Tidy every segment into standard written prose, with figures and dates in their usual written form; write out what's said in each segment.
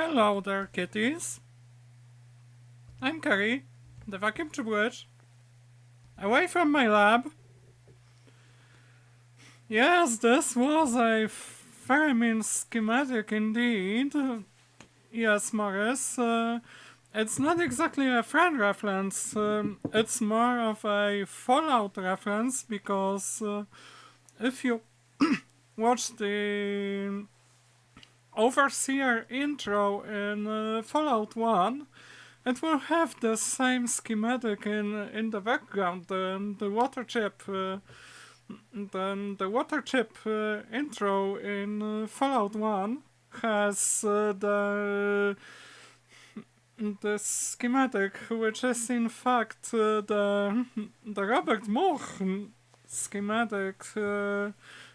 Hello there, kitties. I'm Kerry, the vacuum tube witch. Away from my lab. Yes, this was a very mean schematic indeed. Yes, Morris. It's not exactly a friend reference. It's more of a Fallout reference because if you watch the Overseer intro in Fallout 1, it will have the same schematic in the background. The water chip, the water chip intro in Fallout 1 has the schematic, which is in fact the Robert Moch schematic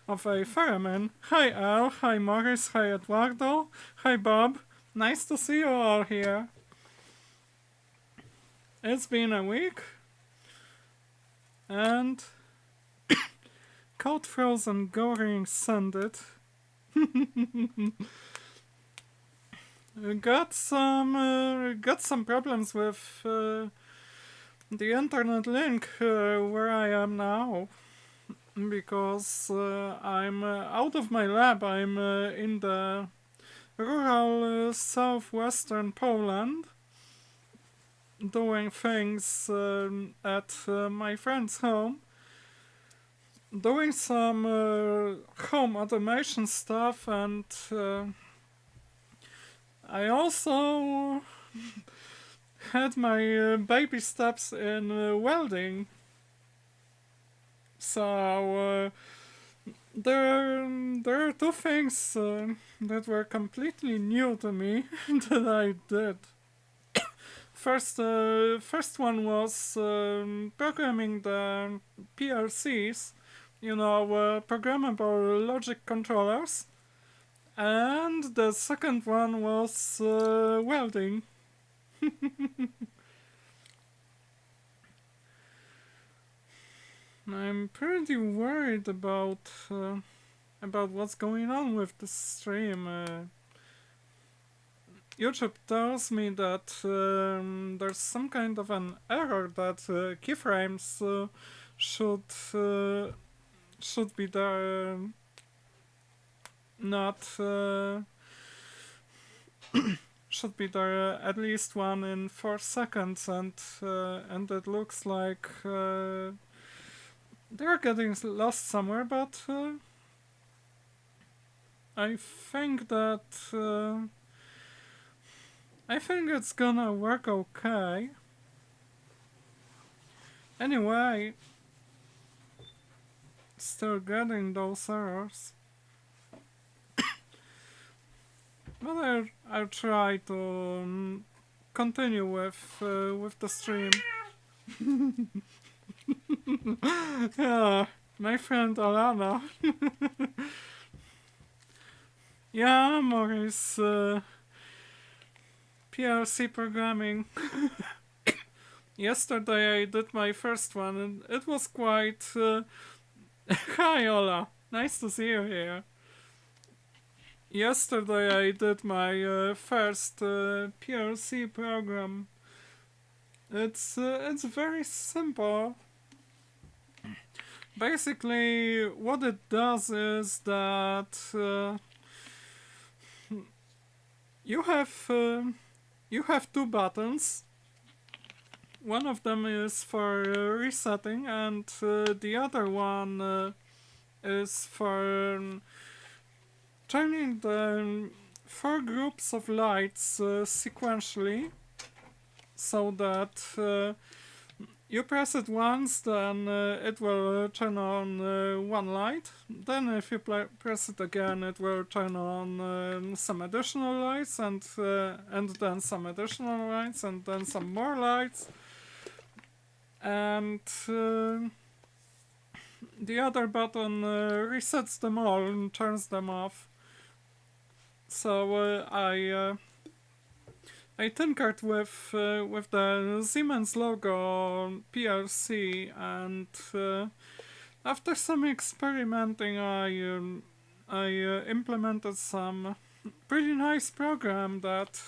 of a fireman. Hi Al, hi Morris, hi Eduardo, hi Bob. Nice to see you all here. It's been a week, and cold frozen goring sanded. got some problems with the internet link where I am now, because I'm out of my lab. I'm in the rural southwestern Poland, doing things at my friend's home, doing some home automation stuff, and I also had my baby steps in welding. So there are two things that were completely new to me that I did. First one was programming the PLCs, programmable logic controllers, and the second one was welding. I'm pretty worried about what's going on with the stream. YouTube tells me that there's some kind of an error that keyframes should be there, not should be there at least one in 4 seconds, and it looks like they're getting lost somewhere, but I think that I think it's gonna work okay. Anyway, still getting those errors. But I'll try to continue with the stream. Yeah, my friend Alana. Yeah, Maurice. PLC programming. Yesterday I did my first one, and it was quite... Hi Ola, nice to see you here. Yesterday I did my first PLC program. It's very simple. Basically, what it does is that you have two buttons. One of them is for resetting, and the other one is for turning the 4 groups of lights sequentially, so that you press it once, then it will turn on one light. Then if you press it again, it will turn on some additional lights, and then some additional lights, and then some more lights. And the other button resets them all and turns them off. So I tinkered with the Siemens logo PLC, and after some experimenting, I implemented some pretty nice program that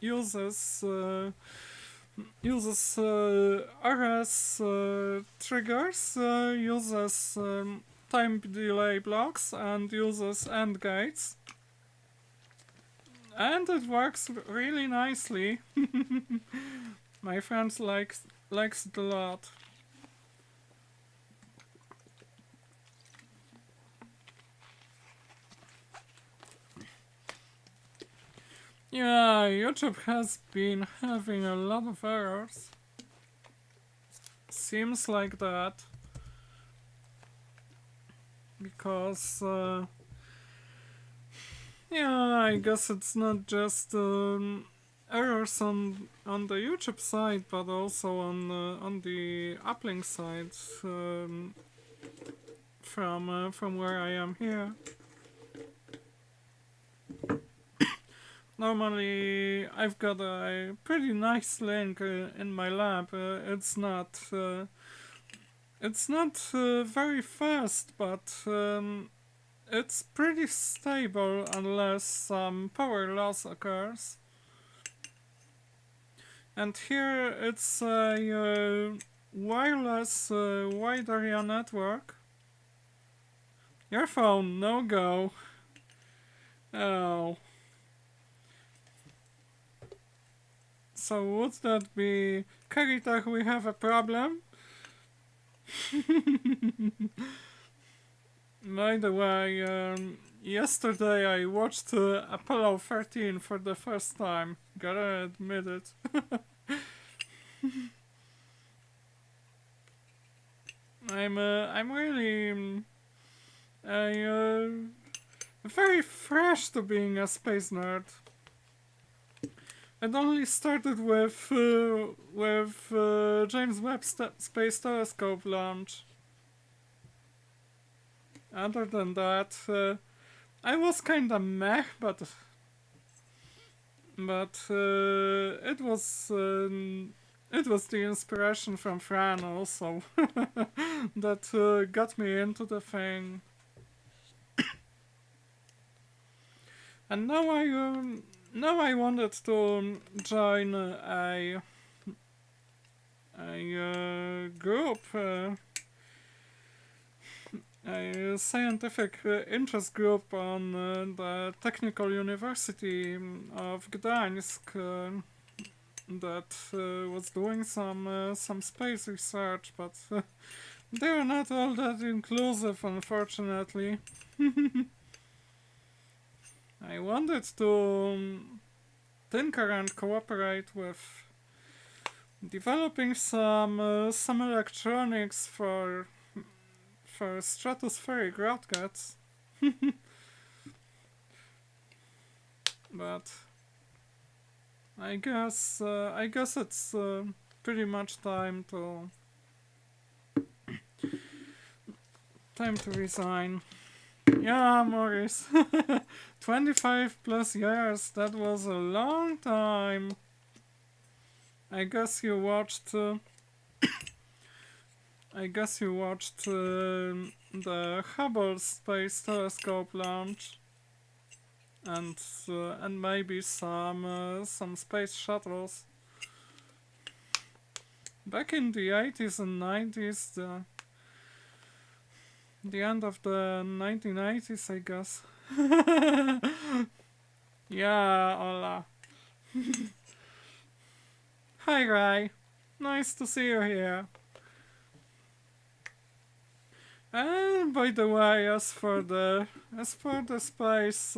uses RS triggers, uses time delay blocks, and uses AND gates. And it works really nicely. My friend likes it a lot. Yeah, YouTube has been having a lot of errors. Seems like that. Because, yeah, I guess it's not just errors on the YouTube side, but also on the uplink side from where I am here. Normally, I've got a pretty nice link in my lab. It's not very fast, but it's pretty stable unless some power loss occurs. And here it's a wireless wide area network. Your phone, no go. Oh. So would that be Keritech, we have a problem? By the way, yesterday I watched Apollo 13 for the first time. Gotta admit it. I'm really very fresh to being a space nerd. It only started with James Webb Space Telescope launch. Other than that, I was kinda meh, but it was the inspiration from Fran also that got me into the thing. And now I wanted to join a group, a scientific interest group on the Technical University of Gdańsk that was doing some space research, but they were not all that inclusive, unfortunately. I wanted to tinker and cooperate with developing some electronics for stratospheric rockets. But I guess it's pretty much time to resign. Yeah, Maurice. 25 plus years, that was a long time. I guess you watched the Hubble Space Telescope launch and maybe some space shuttles. Back in the 80s and 90s, the end of the 1980s, I guess. Yeah, hola. Hi, Rai. Nice to see you here. And by the way, as for the space,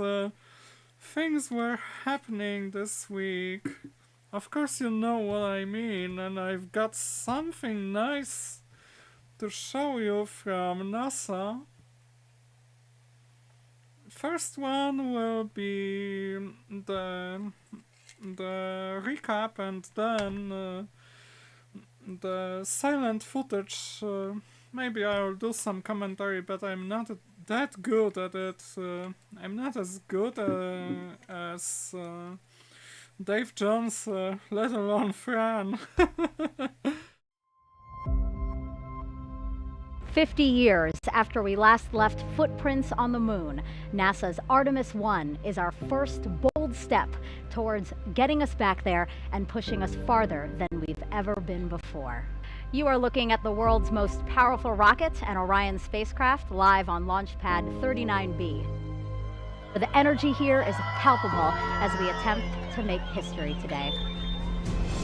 things were happening this week. Of course, you know what I mean, and I've got something nice to show you from NASA. First one will be the recap, and then the silent footage. Maybe I'll do some commentary, but I'm not that good at it. I'm not as good as Dave Jones, let alone Fran. 50 years after we last left footprints on the moon, NASA's Artemis 1 is our first bold step towards getting us back there and pushing us farther than we've ever been before. You are looking at the world's most powerful rocket and Orion spacecraft live on Launch Pad 39B. The energy here is palpable as we attempt to make history today.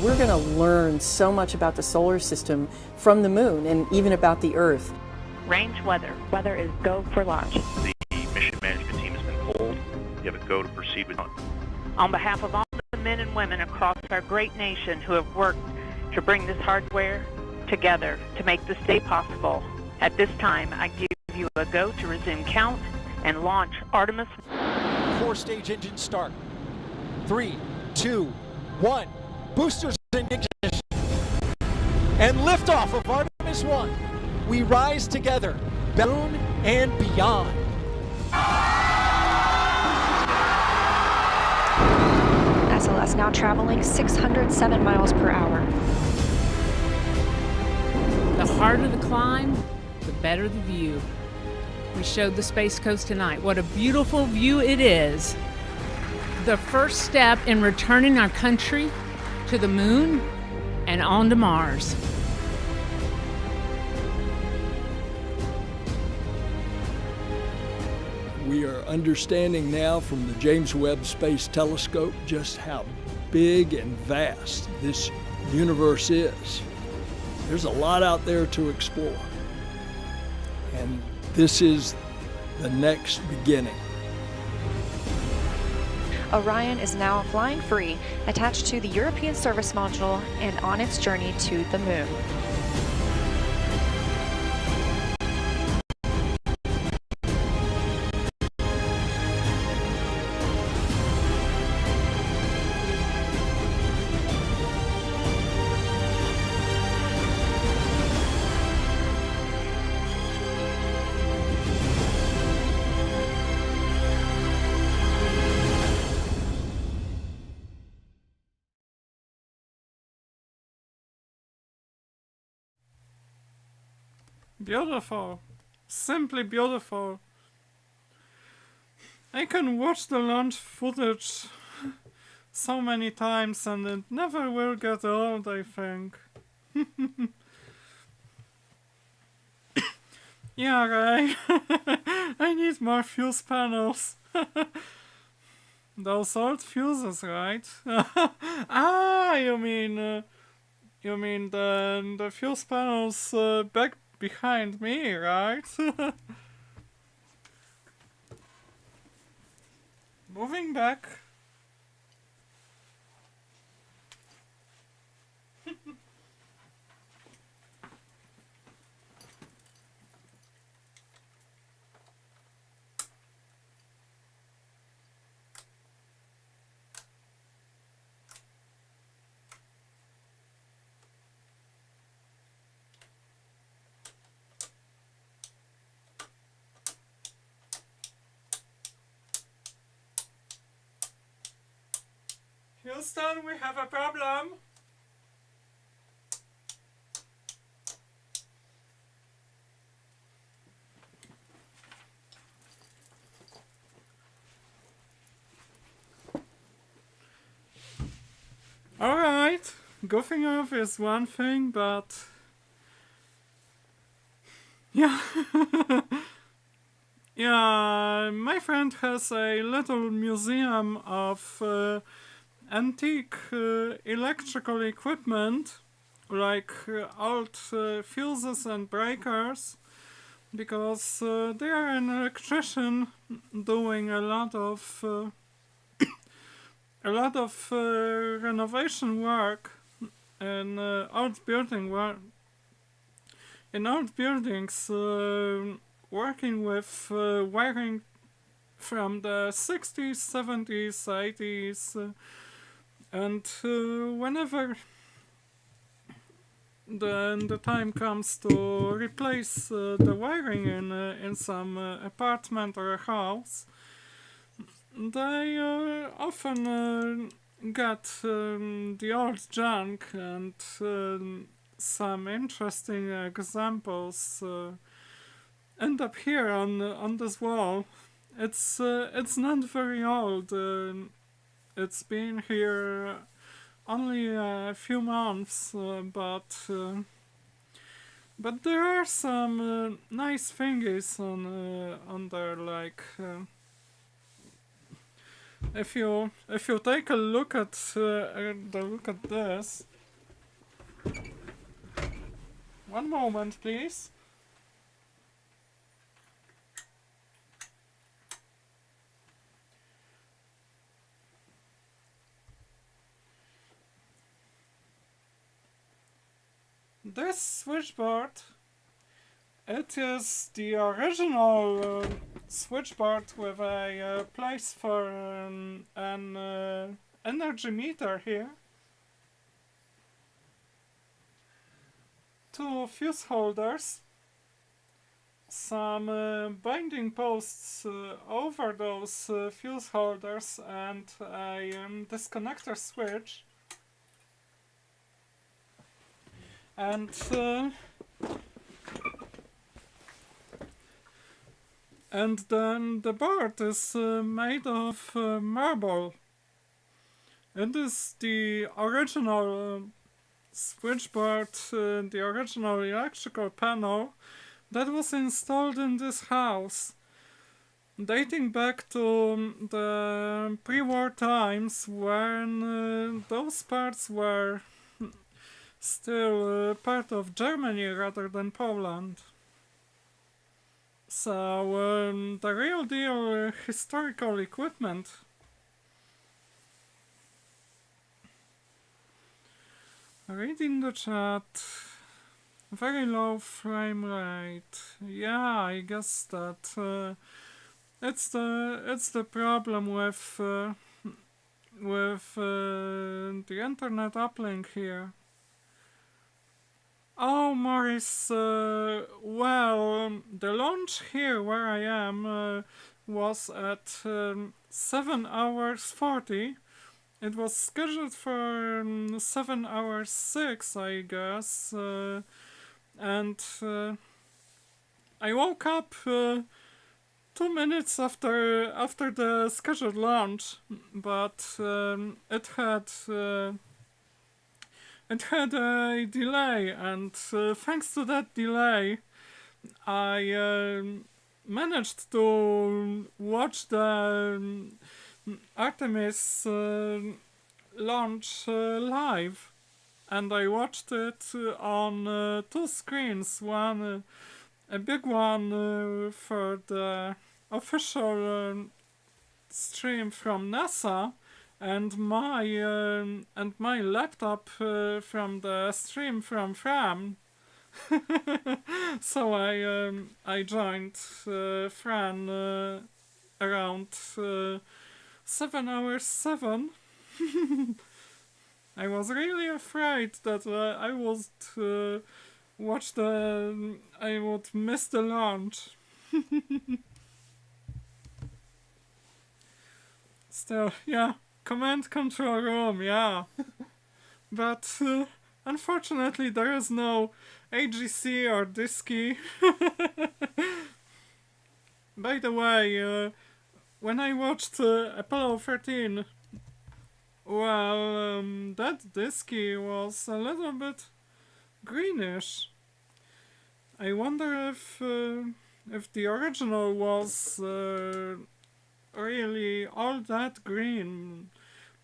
We're going to learn so much about the solar system from the moon and even about the Earth. Range weather. Weather is go for launch. The mission management team has been told you have a go to proceed with launch. On behalf of all the men and women across our great nation who have worked to bring this hardware together to make this day possible, at this time I give you a go to resume count and launch Artemis. 4-stage engine start. 3, 2, 1. Boosters in ignition. And liftoff of Artemis 1. We rise together, moon and beyond. SLS now traveling 607 miles per hour. The harder the climb, the better the view. We showed the Space Coast tonight. What a beautiful view it is. The first step in returning our country to the moon and on to Mars. We are understanding now from the James Webb Space Telescope just how big and vast this universe is. There's a lot out there to explore. And this is the next beginning. Orion is now flying free, attached to the European Service Module and on its journey to the moon. Beautiful. Simply beautiful. I can watch the launch footage so many times and it never will get old, I think. Yeah, Ray. I need more fuse panels. Those old fuses, right? Ah, you mean the fuse panels back behind me, right? Moving back. Houston, we have a problem. Alright, goofing off is one thing, but yeah. Yeah, my friend has a little museum of antique electrical equipment, like old fuses and breakers, because they are an electrician doing a lot of renovation work in old buildings, working with wiring from the 60s, 70s, 80s. And whenever the time comes to replace the wiring in some apartment or a house, they often get the old junk and some interesting examples end up here on this wall. It's not very old. It's been here only a few months, but there are some nice thingies on there. Like if you take a look at this. One moment, please. This switchboard, it is the original switchboard with a place for an energy meter here. 2 fuse holders, some binding posts over those fuse holders, and a disconnector switch. And then the board is made of marble. It is the original switchboard, the original electrical panel that was installed in this house, dating back to the pre-war times when those parts were still part of Germany rather than Poland. So the real deal historical equipment. Reading the chat. Very low frame rate. Yeah, I guess that it's the problem with the internet uplink here. Oh, Morris, well, the launch here where I am was at 7 hours 40. It was scheduled for 7 hours 6, I guess, and I woke up 2 minutes after the scheduled launch, but it had a delay, and thanks to that delay, I managed to watch the Artemis launch live, and I watched it on 2 screens. One, a big one for the official stream from NASA, and my laptop from the stream from Fran. So I joined Fran around 7 hours 7. I was really afraid that I would miss the launch. Still, yeah. Command control room, yeah. But unfortunately there is no AGC or Disky. By the way, when I watched Apollo 13, well, that Disky was a little bit greenish. I wonder if the original was really all that green,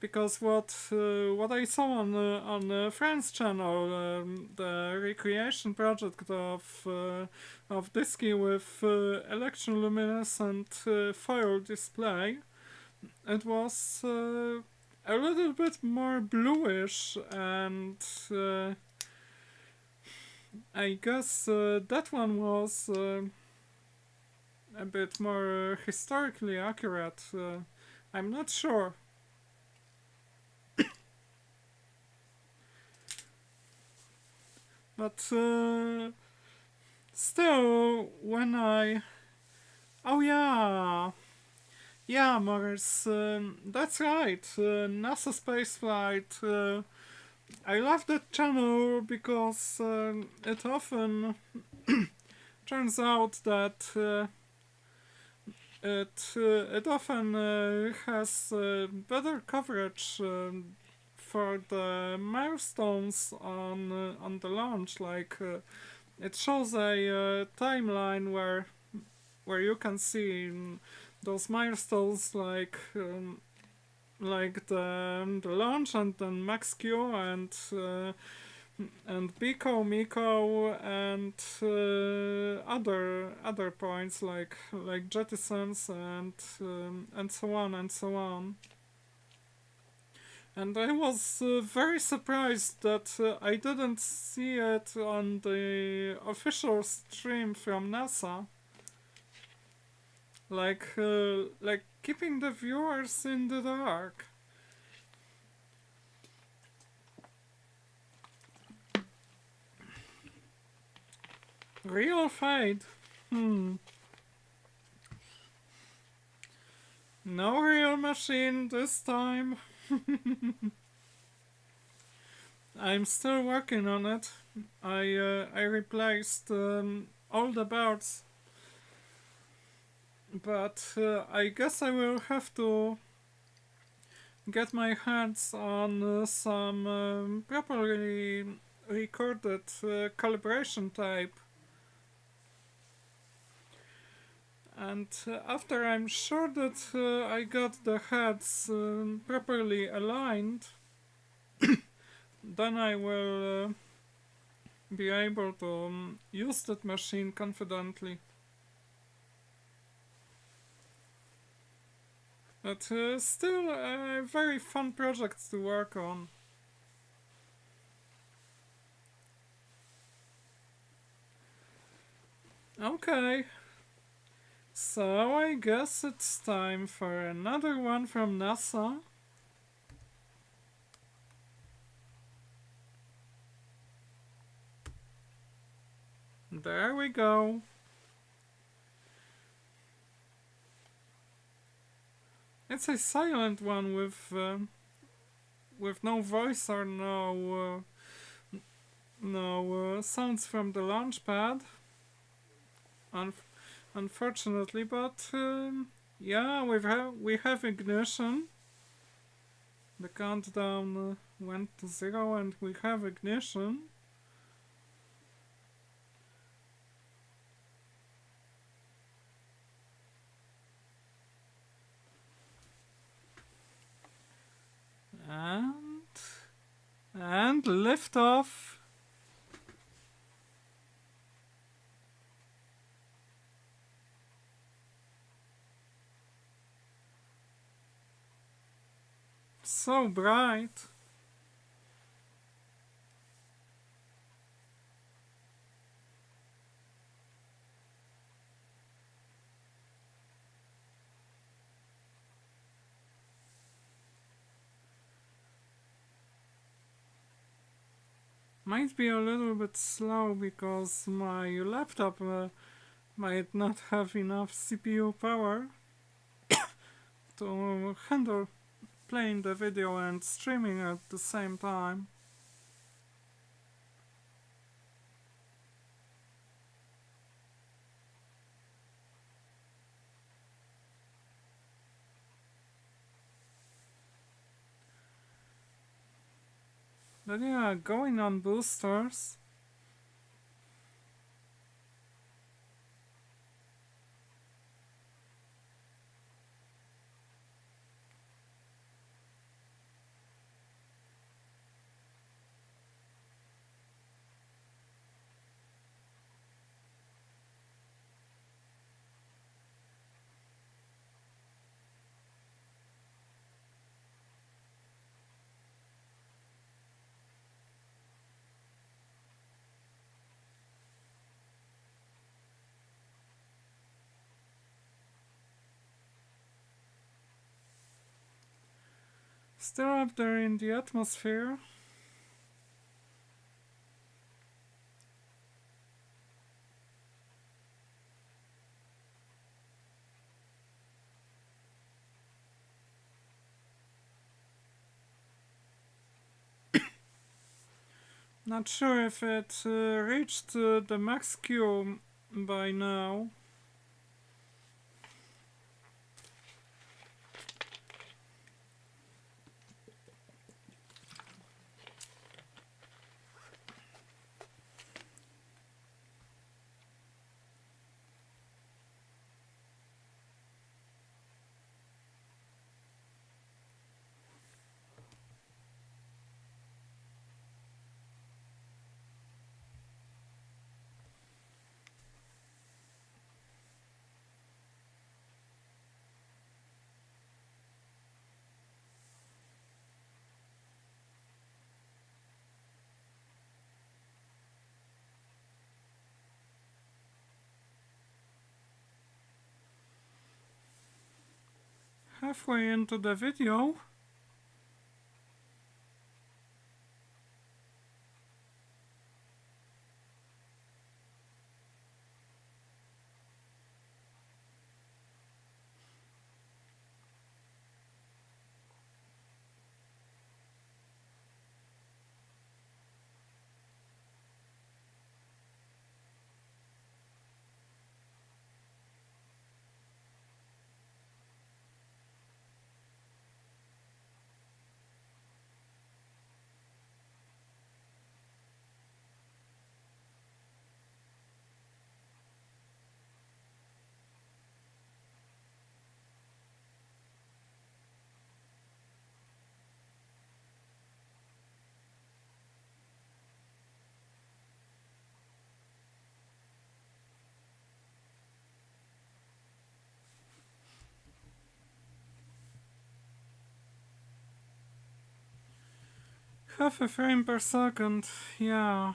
because what I saw on Fran's channel, the recreation project of Disky with electroluminescent foil display, it was a little bit more bluish, and I guess that one was a bit more historically accurate. I'm not sure. But still, when I... Oh yeah! Yeah, Morris, that's right. NASA Spaceflight. I love that channel because it often turns out that it often has better coverage for the milestones on the launch. Like it shows a timeline where you can see those milestones, like the launch and then Max Q and Biko, Miko, and other points like jettisons and so on and so on. And I was very surprised that I didn't see it on the official stream from NASA. Like keeping the viewers in the dark. Real fate. No real machine this time. I'm still working on it. I replaced all the boards, but I guess I will have to get my hands on some properly recorded calibration tape. And after I'm sure that I got the heads properly aligned, then I will be able to use that machine confidently. But still a very fun project to work on. Okay. So I guess it's time for another one from NASA. There we go. It's a silent one with no voice or no sounds from the launch pad. Unfortunately, but yeah, we have ignition. The countdown went to 0 and we have ignition. And liftoff. So bright. Might be a little bit slow because my laptop might not have enough CPU power to handle playing the video and streaming at the same time. But yeah, going on boosters. Still up there in the atmosphere. Not sure if it reached the max Q by now. Halfway into the video. Half a frame per second, yeah.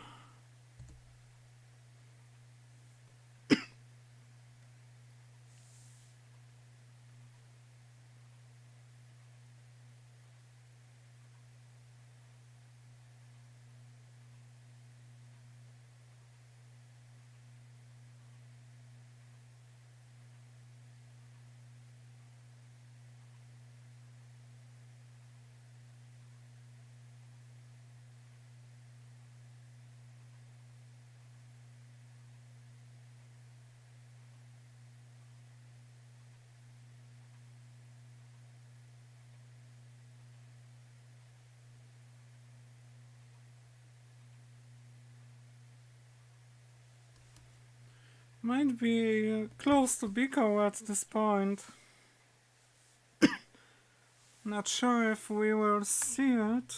Might be close to Biko at this point. Not sure if we will see it.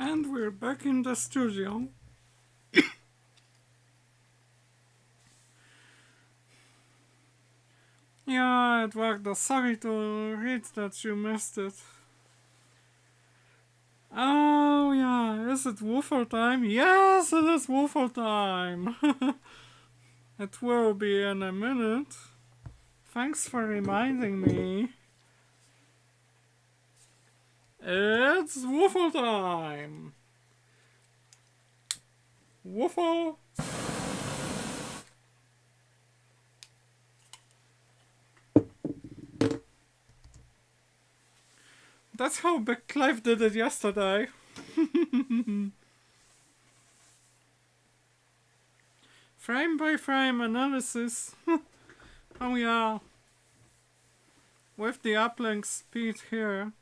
And we're back in the studio. Yeah, Eduardo, sorry to read that you missed it. Oh yeah, is it waffle time? Yes, it is waffle time! It will be in a minute. Thanks for reminding me. It's waffle time! Waffle! That's how Big Clive did it yesterday. Frame by frame analysis. Oh yeah. With the uplink speed here.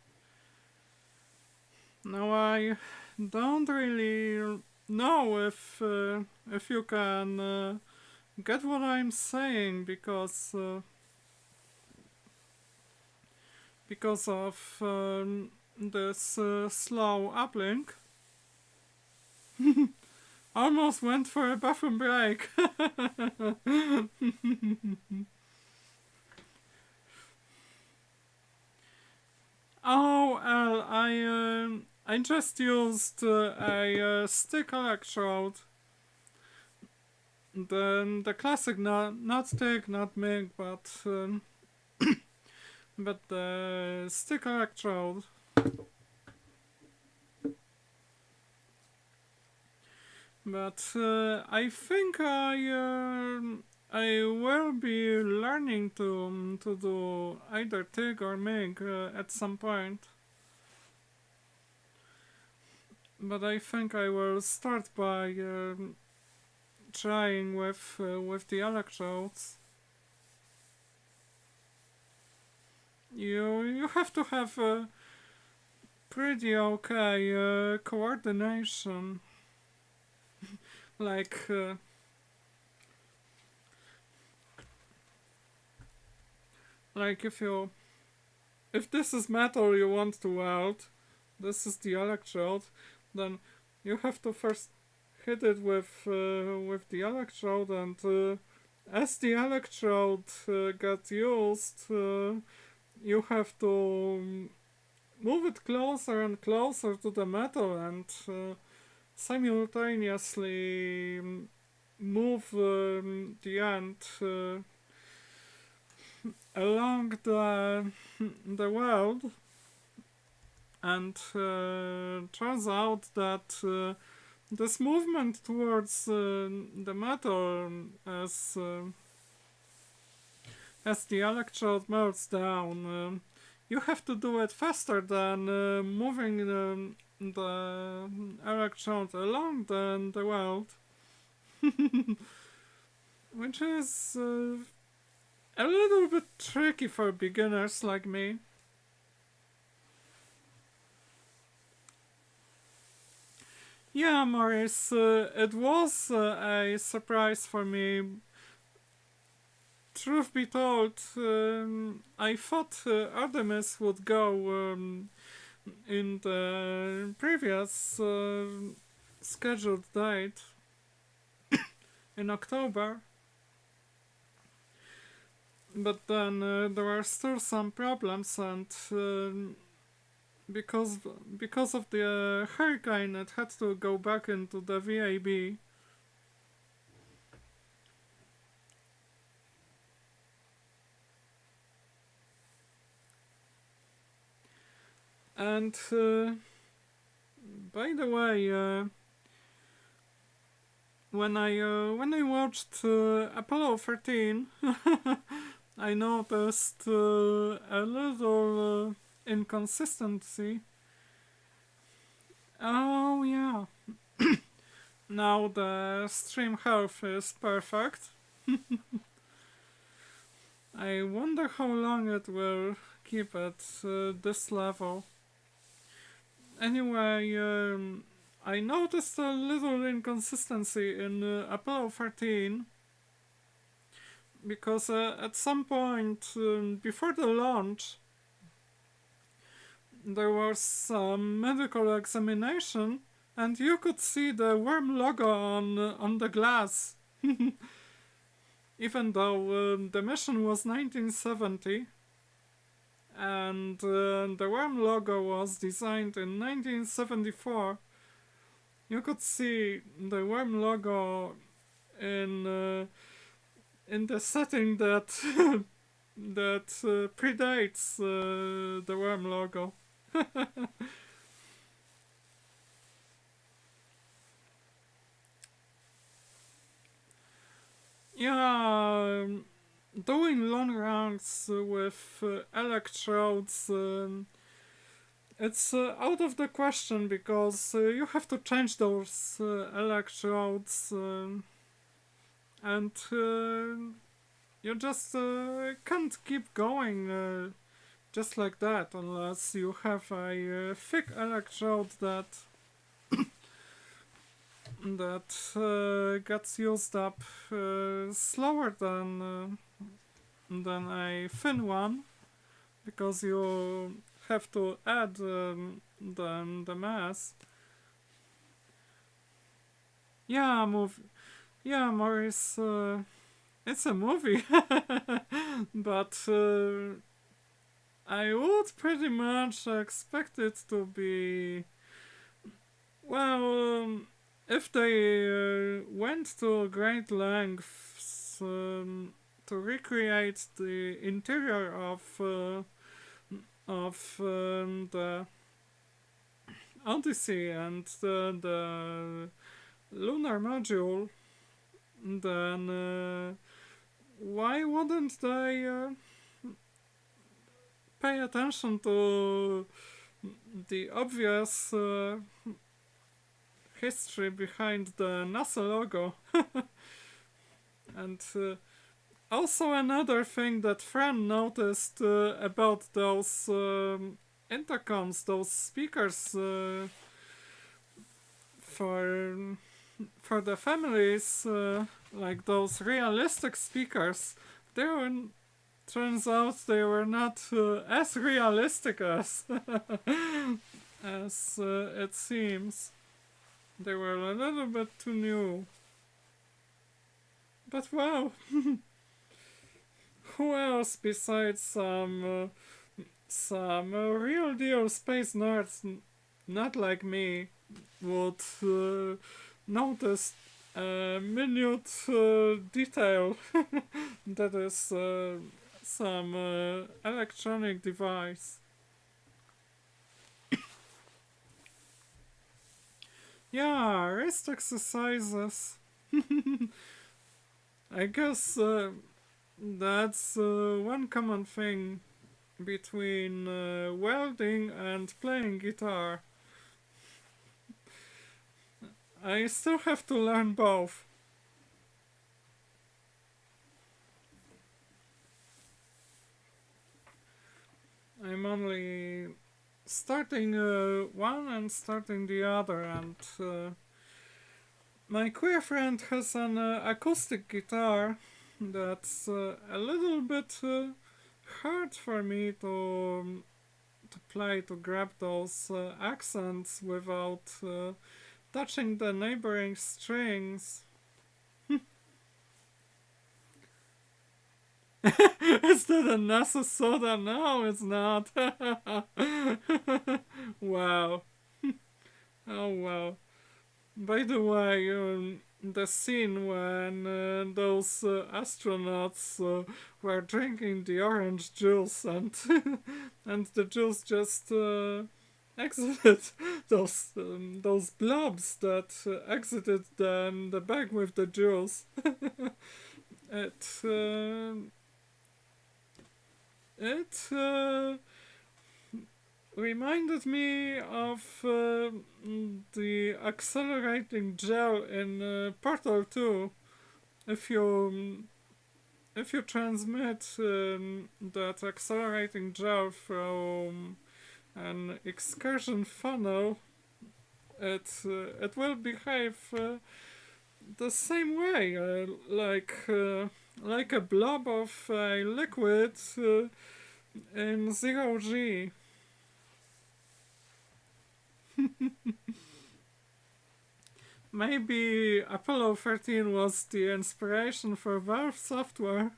Now I don't really know if you can get what I'm saying because of this slow uplink. Almost went for a bathroom break. Oh, I just used a stick electrode. The classic, not stick, not MIG, but the stick electrode. But I think I will be learning to do either TIG or MIG at some point. But I think I will start by trying with the electrodes. You have to have a pretty okay coordination. Like if this is metal you want to weld, this is the electrode, then you have to first hit it with the electrode, and as the electrode gets used, you have to move it closer and closer to the metal and simultaneously move the end along the weld, and turns out that this movement towards the metal as the electrode melts down, you have to do it faster than moving the electrode along the weld, which is a little bit tricky for beginners like me. Yeah, Maurice, it was a surprise for me. Truth be told, I thought Artemis would go in the previous scheduled date in October. But then there were still some problems, and because of the hurricane, it had to go back into the VAB. And by the way, when I watched Apollo 13, I noticed a little inconsistency. Oh yeah. Now the stream health is perfect. I wonder how long it will keep at this level. Anyway, I noticed a little inconsistency in Apollo 13 because at some point before the launch there was some medical examination and you could see the worm logo on the glass. Even though the mission was 1970 and the worm logo was designed in 1974, you could see the worm logo in the setting that that predates the worm logo. Yeah, doing long rounds with electrodes it's out of the question because you have to change those electrodes and you just can't keep going just like that unless you have a thick electrode that gets used up slower than a thin one, because you have to add the mass. Yeah, Yeah, Maurice. It's a movie, but I would pretty much expect it to be. Well, if they went to great lengths to recreate the interior of the Odyssey and the lunar module, then why wouldn't they pay attention to the obvious history behind the NASA logo? And also another thing that Fran noticed about those intercoms, those speakers for the families, like those realistic speakers, turns out they were not as realistic as as it seems. They were a little bit too new. But wow, who else besides some real deal space nerds, not like me, would notice a minute detail that is some electronic device. Yeah, wrist exercises. I guess that's one common thing between welding and playing guitar. I still have to learn both. I'm only starting one and starting the other, and my queer friend has an acoustic guitar that's a little bit hard for me to play, to grab those accents without touching the neighboring strings. Is that a NASA soda? No, it's not. Wow. Oh, wow. By the way, the scene when those astronauts were drinking the orange juice and and the juice just exited those blobs that exited the bag with the juice. It reminded me of the accelerating gel in Portal 2. If you transmit that accelerating gel from an excursion funnel, it will behave the same way, like a blob of liquid in 0G. Maybe Apollo 13 was the inspiration for Valve software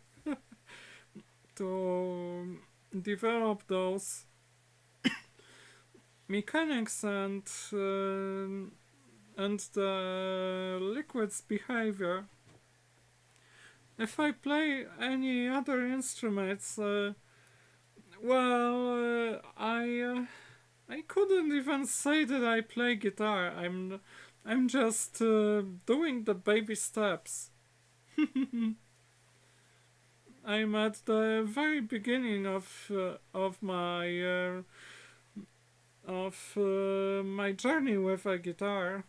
to develop those mechanics and the liquid's behavior. If I play any other instruments, I couldn't even say that I play guitar. I'm just doing the baby steps. I'm at the very beginning of my my journey with a guitar.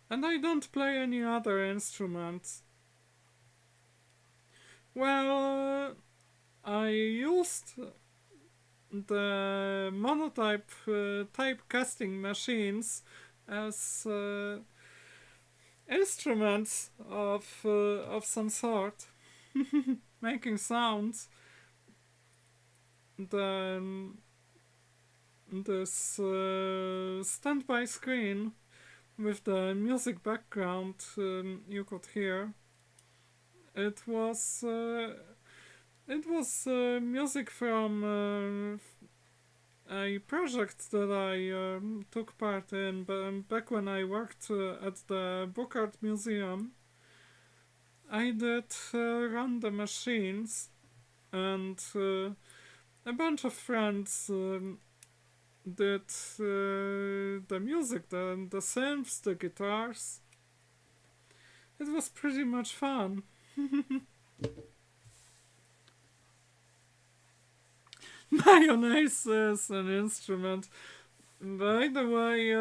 And I don't play any other instruments. Well, I used the monotype typecasting machines as instruments of some sort, making sounds. Then this standby screen with the music background you could hear. It was music from a project that I took part in back when I worked at the Book Art Museum. I did run the machines, and a bunch of friends did the music, the synths, the guitars. It was pretty much fun. Mayonnaise is an instrument. By the way,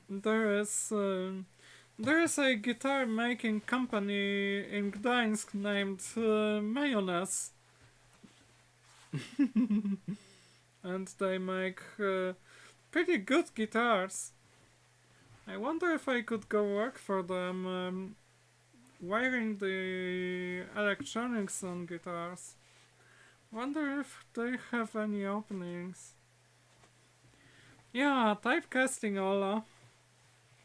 there is a guitar making company in Gdańsk named Mayonnaise. And they make pretty good guitars. I wonder if I could go work for them, wiring the electronics on guitars. Wonder if they have any openings. Yeah, typecasting, Ola.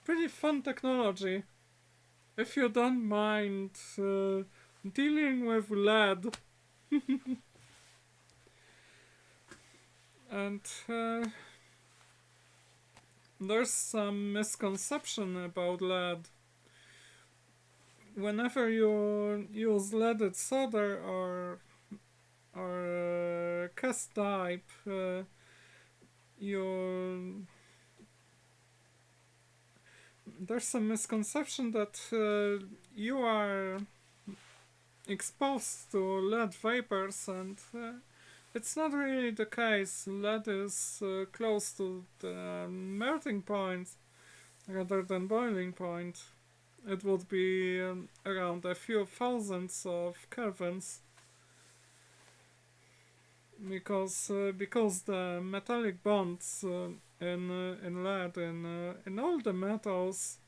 Pretty fun technology. If you don't mind dealing with lead. And there's some misconception about lead. Whenever you use leaded solder or cast type, there's some misconception that you are exposed to lead vapors, and it's not really the case. Lead is close to the melting point rather than boiling point. It would be around a few thousands of kelvins, because the metallic bonds in lead in all the metals,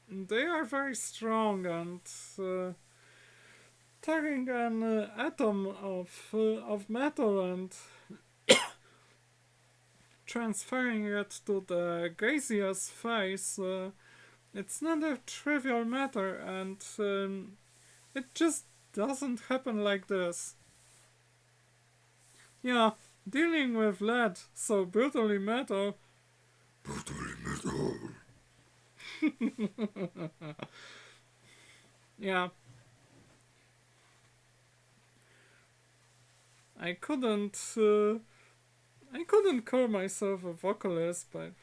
they are very strong, and tearing an atom of metal and transferring it to the gaseous phase, it's not a trivial matter, and it just doesn't happen like this. Yeah, dealing with lead so brutally metal. Yeah. I couldn't call myself a vocalist, but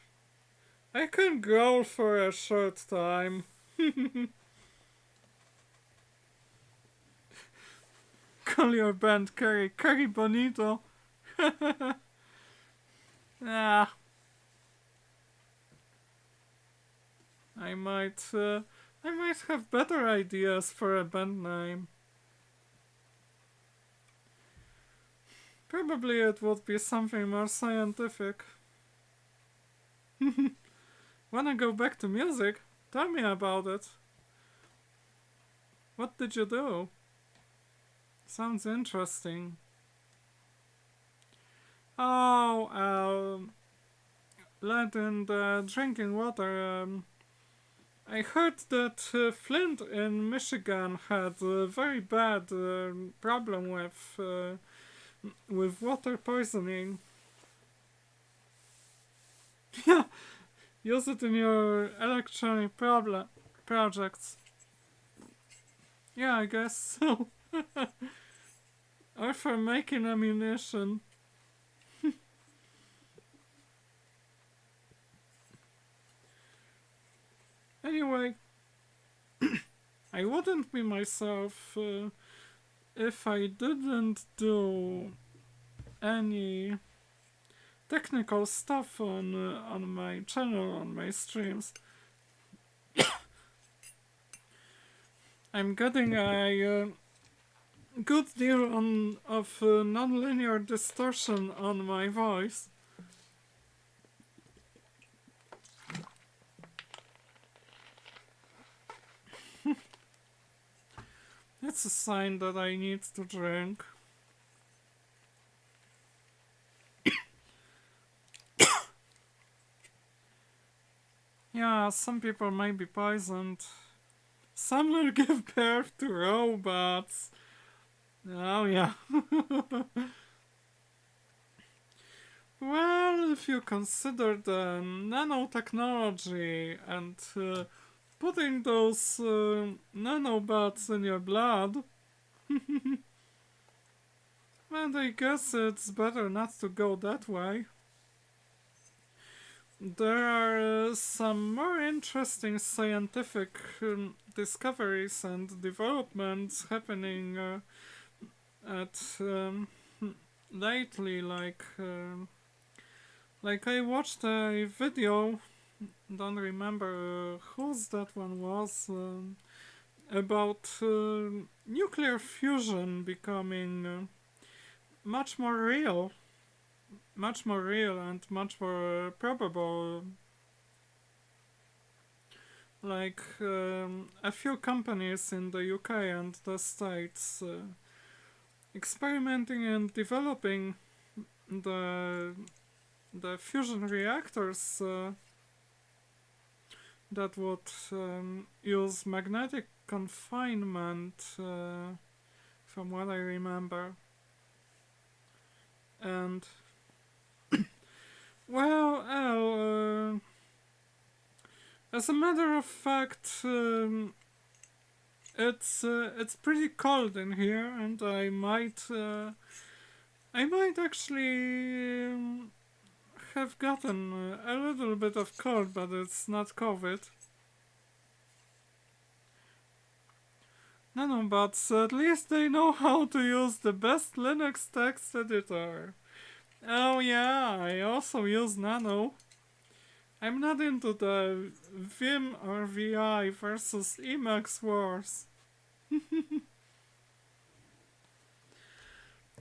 I can growl for a short time. Call your band Cari Bonito. Yeah. I might have better ideas for a band name. Probably it would be something more scientific. Wanna go back to music? Tell me about it. What did you do? Sounds interesting. Oh, lead in the drinking water. I heard that Flint in Michigan had a very bad problem with water poisoning. Yeah, use it in your electronic projects. Yeah, I guess so. Or for making ammunition. Anyway, I wouldn't be myself if I didn't do any technical stuff on my channel, on my streams. I'm getting a good deal of nonlinear distortion on my voice. It's a sign that I need to drink. Yeah, some people may be poisoned. Some will give birth to robots. Oh yeah. Well, if you consider the nanotechnology and putting those nanobots in your blood, and I guess it's better not to go that way. There are some more interesting scientific discoveries and developments happening at lately, like I watched a video, don't remember whose that one was, about nuclear fusion becoming much more real and much more probable. Like a few companies in the UK and the States experimenting and developing the fusion reactors that would use magnetic confinement, from what I remember. And well, as a matter of fact, it's pretty cold in here, and I might actually have gotten a little bit of cold, but it's not COVID. Nanobots, at least they know how to use the best Linux text editor. Oh yeah, I also use Nano. I'm not into the Vim or VI versus Emacs wars.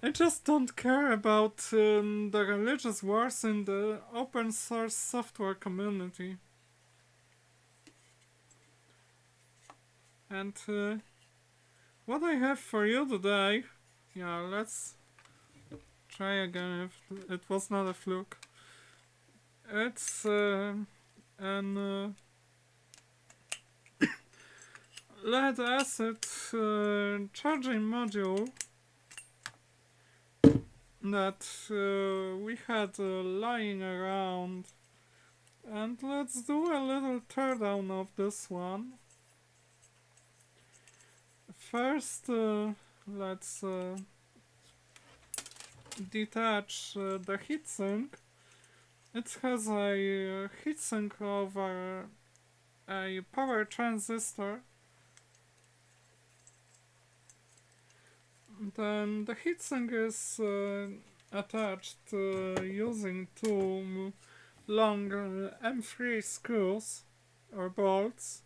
I just don't care about the religious wars in the open source software community. And what I have for you today, yeah, let's try again if it was not a fluke. It's an lead acid charging module that we had lying around, and let's do a little teardown of this one. First, let's detach the heatsink. It has a heatsink over a power transistor. Then the heatsink is attached using two long M3 screws or bolts.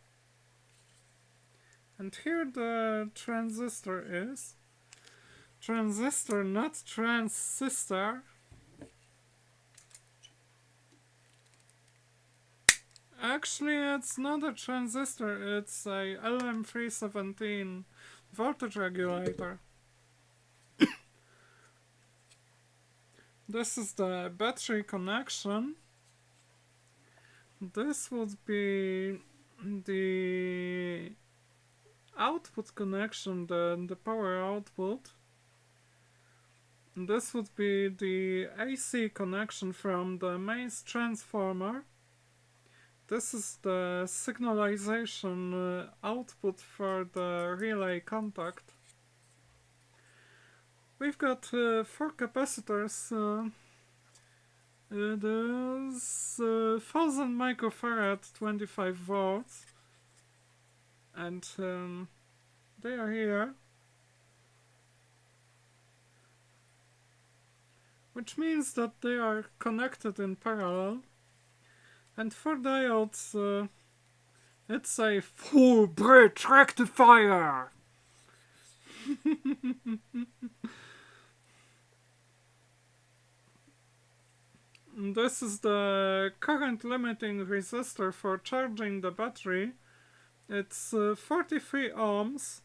And here the transistor is. Transistor, not transistor. Actually, it's not a transistor, it's a LM317 voltage regulator. This is the battery connection. This would be the output connection, the power output. This would be the AC connection from the mains transformer. This is the signalization output for the relay contact. We've got 4 capacitors. It is 1000 microfarad, 25 volts. And they are here. which means that they are connected in parallel. And for diodes, it's a full bridge rectifier. This is the current limiting resistor for charging the battery. It's 43 ohms,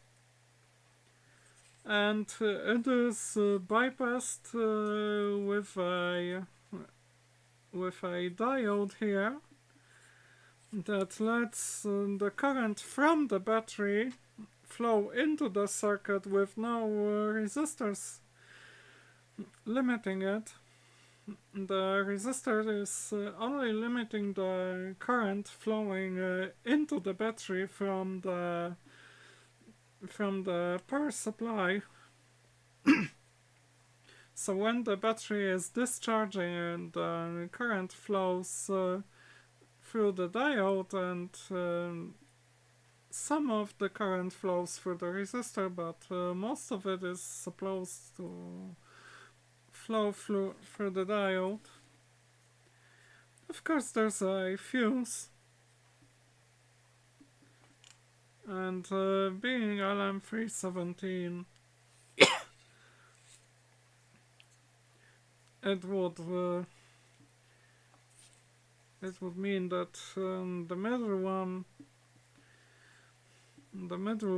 and it is bypassed with a diode here that lets the current from the battery flow into the circuit with no resistors limiting it. The resistor is only limiting the current flowing into the battery from the power supply. So when the battery is discharging, the current flows through the diode, and some of the current flows through the resistor, but most of it is supposed to flow through the diode. Of course, there's a fuse, and being LM317, it would mean that the middle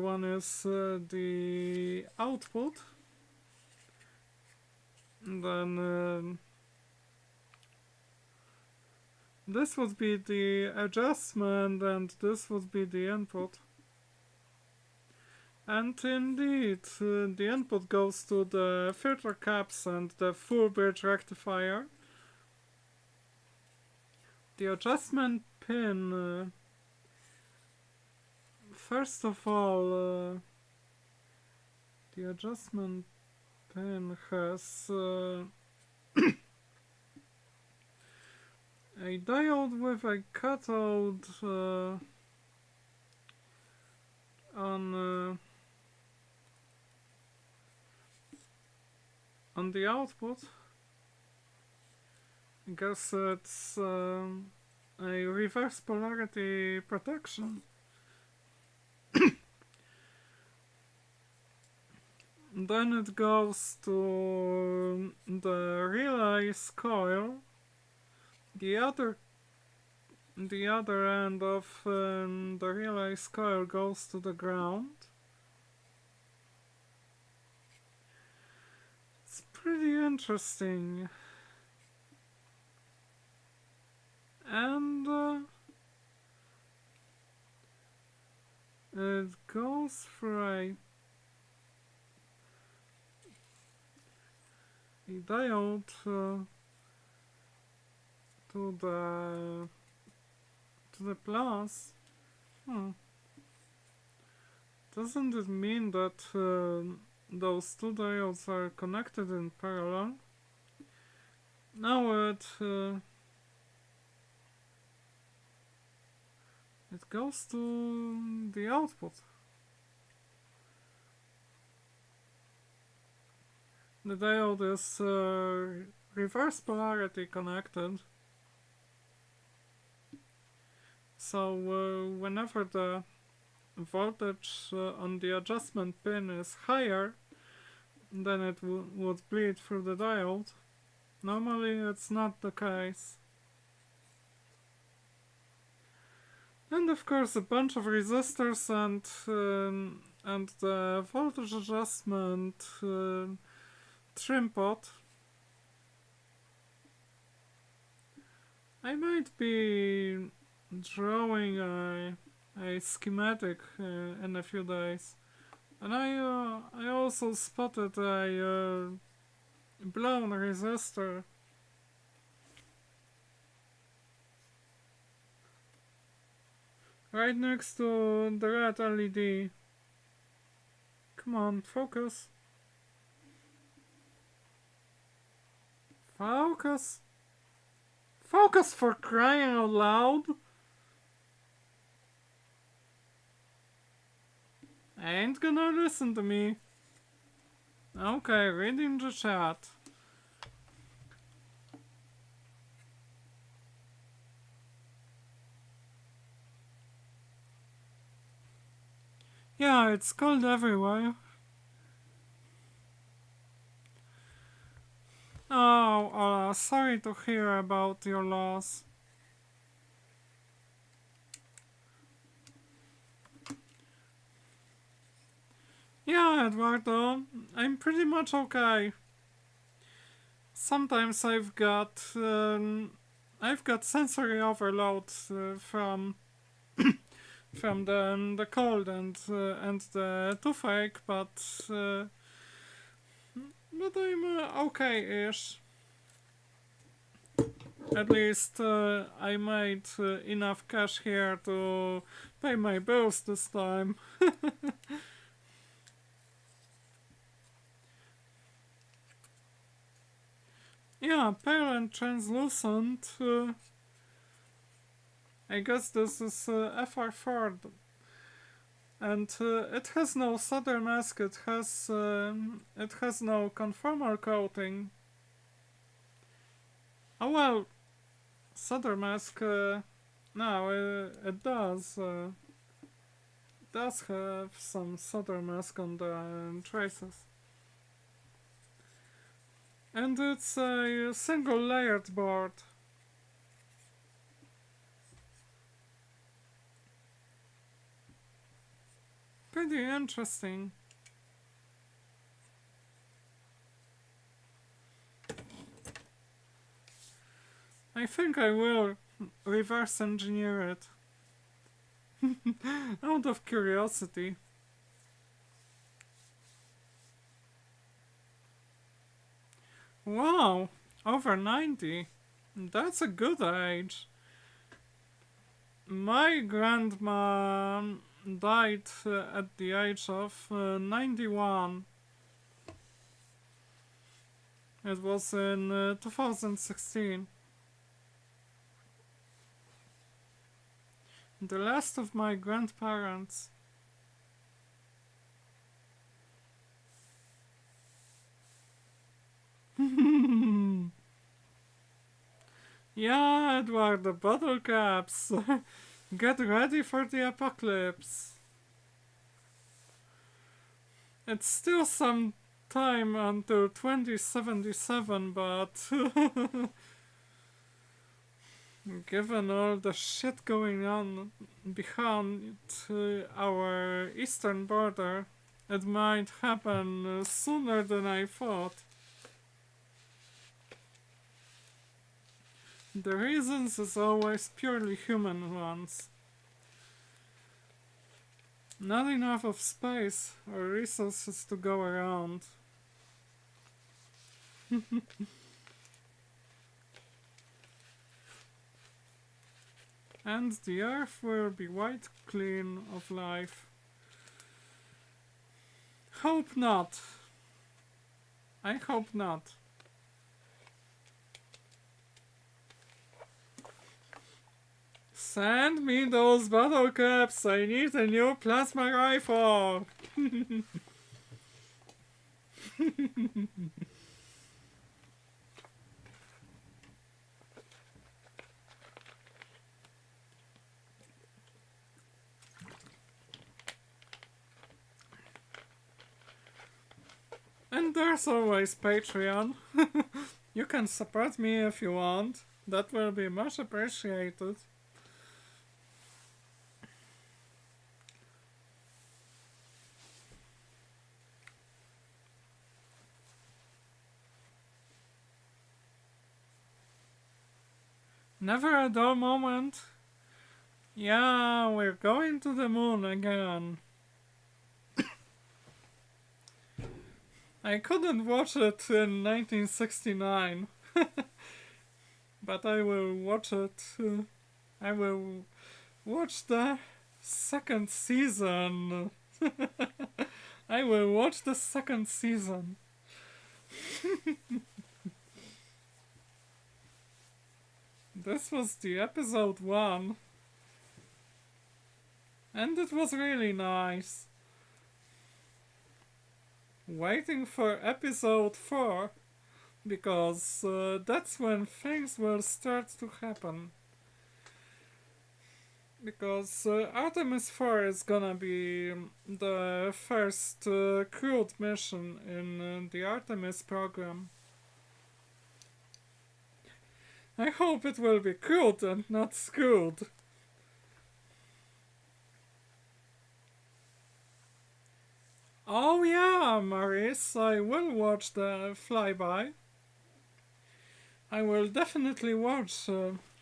one is the output. Then this would be the adjustment, and this would be the input. And indeed, the input goes to the filter caps and the full bridge rectifier. The adjustment pin, first of all, the adjustment pin has a diode with a cathode on the output. I guess it's a reverse polarity protection. Then it goes to the relays coil. The other end of the relays coil goes to the ground. It's pretty interesting. And it goes through a diode to the plus. Doesn't it mean that those two diodes are connected in parallel? Now it goes to the output. The diode is reverse polarity connected. So whenever the voltage on the adjustment pin is higher, then it would bleed through the diode. Normally it's not the case. And of course a bunch of resistors and the voltage adjustment trim pot. I might be drawing a schematic in a few days, and I also spotted a blown resistor. Right next to the red LED. Come on, focus. Focus. Focus, for crying out loud. Ain't gonna listen to me. Okay, reading the chat. Yeah, it's cold everywhere. Oh, sorry to hear about your loss. Yeah, Eduardo, I'm pretty much okay. Sometimes I've got sensory overload from the cold and the toothache, but I'm okay-ish. At least I made enough cash here to pay my bills this time. Yeah, pale and translucent. I guess this is FR4, and it has no solder mask. It has no conformal coating. Oh well, solder mask. No, it does have some solder mask on the traces. And it's a single layered board. Pretty interesting. I think I will reverse engineer it. Out of curiosity. Wow, over 90. That's a good age. My grandma died at the age of 91. It was in 2016. The last of my grandparents. Yeah, Edward, the bottle caps. Get ready for the apocalypse. It's still some time until 2077, but given all the shit going on behind our eastern border, it might happen sooner than I thought. The reasons is always purely human ones. Not enough of space or resources to go around. And the earth will be wiped clean of life. Hope not. I hope not. Send me those bottle caps. I need a new plasma rifle. And there's always Patreon. You can support me if you want. That will be much appreciated. Never a dull moment. Yeah, we're going to the moon again. I couldn't watch it in 1969. But I will watch it. I will watch the second season. I will watch the second season. This was the episode 1. And it was really nice. Waiting for episode 4, because that's when things will start to happen. because Artemis 4 is gonna be the first crewed mission in the Artemis program. I hope it will be crewed and not screwed. Oh yeah, Maris, I will watch the flyby. I will definitely watch.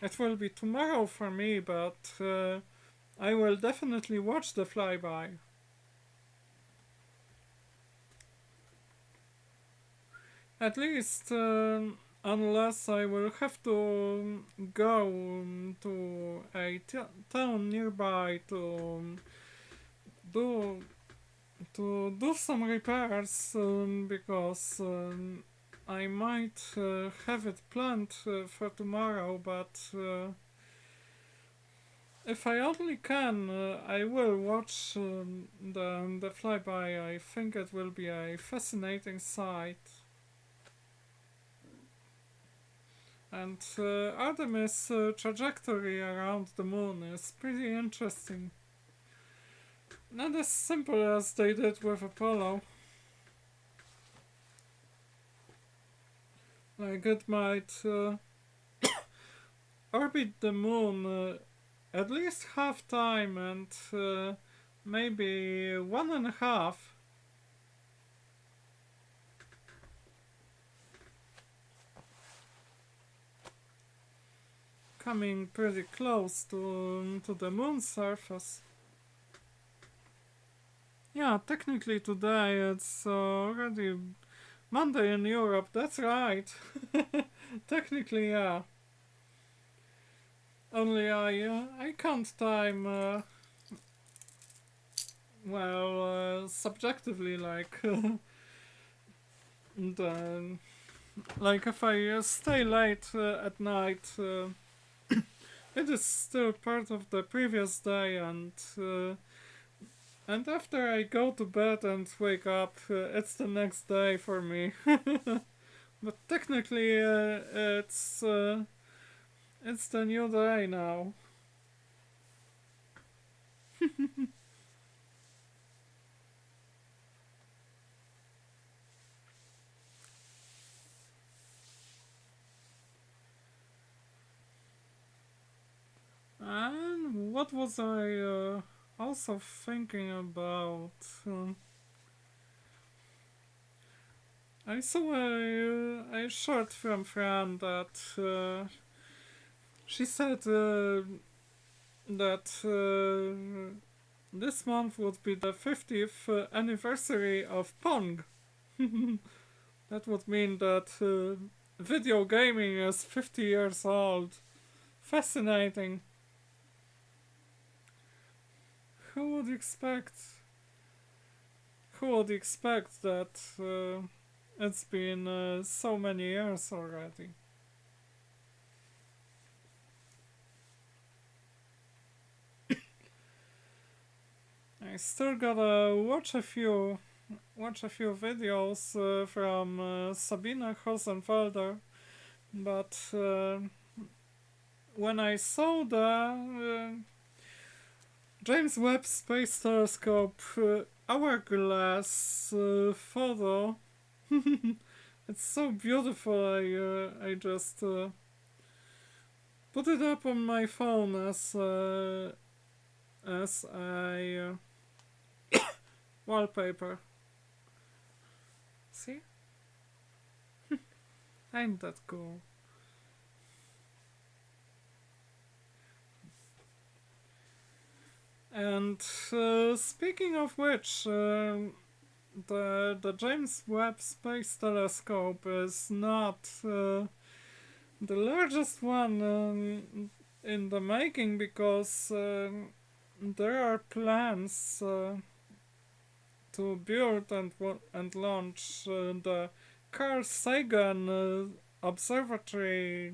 It will be tomorrow for me, but I will definitely watch the flyby. At least, unless I will have to go to a town nearby to do some repairs, because I might have it planned for tomorrow, but if I only can, I will watch the flyby. I think it will be a fascinating sight. And Artemis' trajectory around the moon is pretty interesting. Not as simple as they did with Apollo. Like it might orbit the moon at least half time and maybe 1.5. Coming pretty close to the moon's surface. Yeah, technically today it's already Monday in Europe, that's right. Technically, yeah. Only I can't time, subjectively, like, like if I stay late at night, it is still part of the previous day, and after I go to bed and wake up, it's the next day for me. But technically, it's the new day now. And what was I also thinking about? I saw a short film friend that she said that this month would be the 50th anniversary of Pong. That would mean that video gaming is 50 years old. Fascinating. Who would expect that it's been so many years already? I still gotta watch a few videos from Sabine Hosenfelder, but when I saw the James Webb Space Telescope hourglass photo, it's so beautiful. I just put it up on my phone as a wallpaper. See? Ain't that cool? And speaking of which, the James Webb Space Telescope is not the largest one in the making, because there are plans to build and launch the Carl Sagan Observatory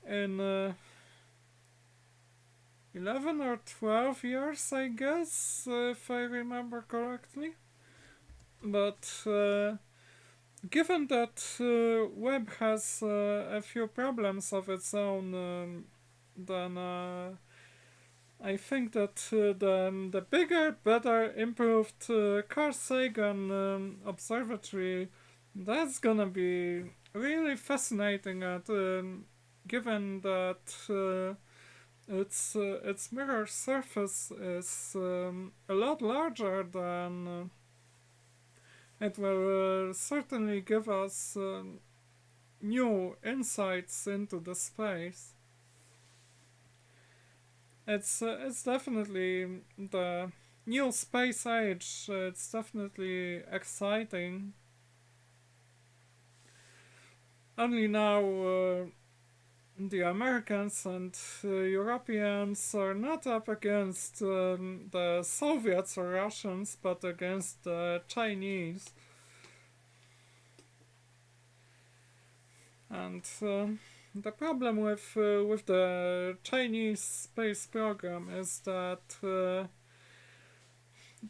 in 11 or 12 years, I guess, if I remember correctly. But given that Webb has a few problems of its own, then I think that the bigger, better, improved Carl Sagan observatory, that's gonna be really fascinating, and given that its mirror surface is a lot larger than it will certainly give us new insights into the space. It's definitely the new space age. It's definitely exciting. Only now the Americans and Europeans are not up against the Soviets or Russians, but against the Chinese. And the problem with the Chinese space program is that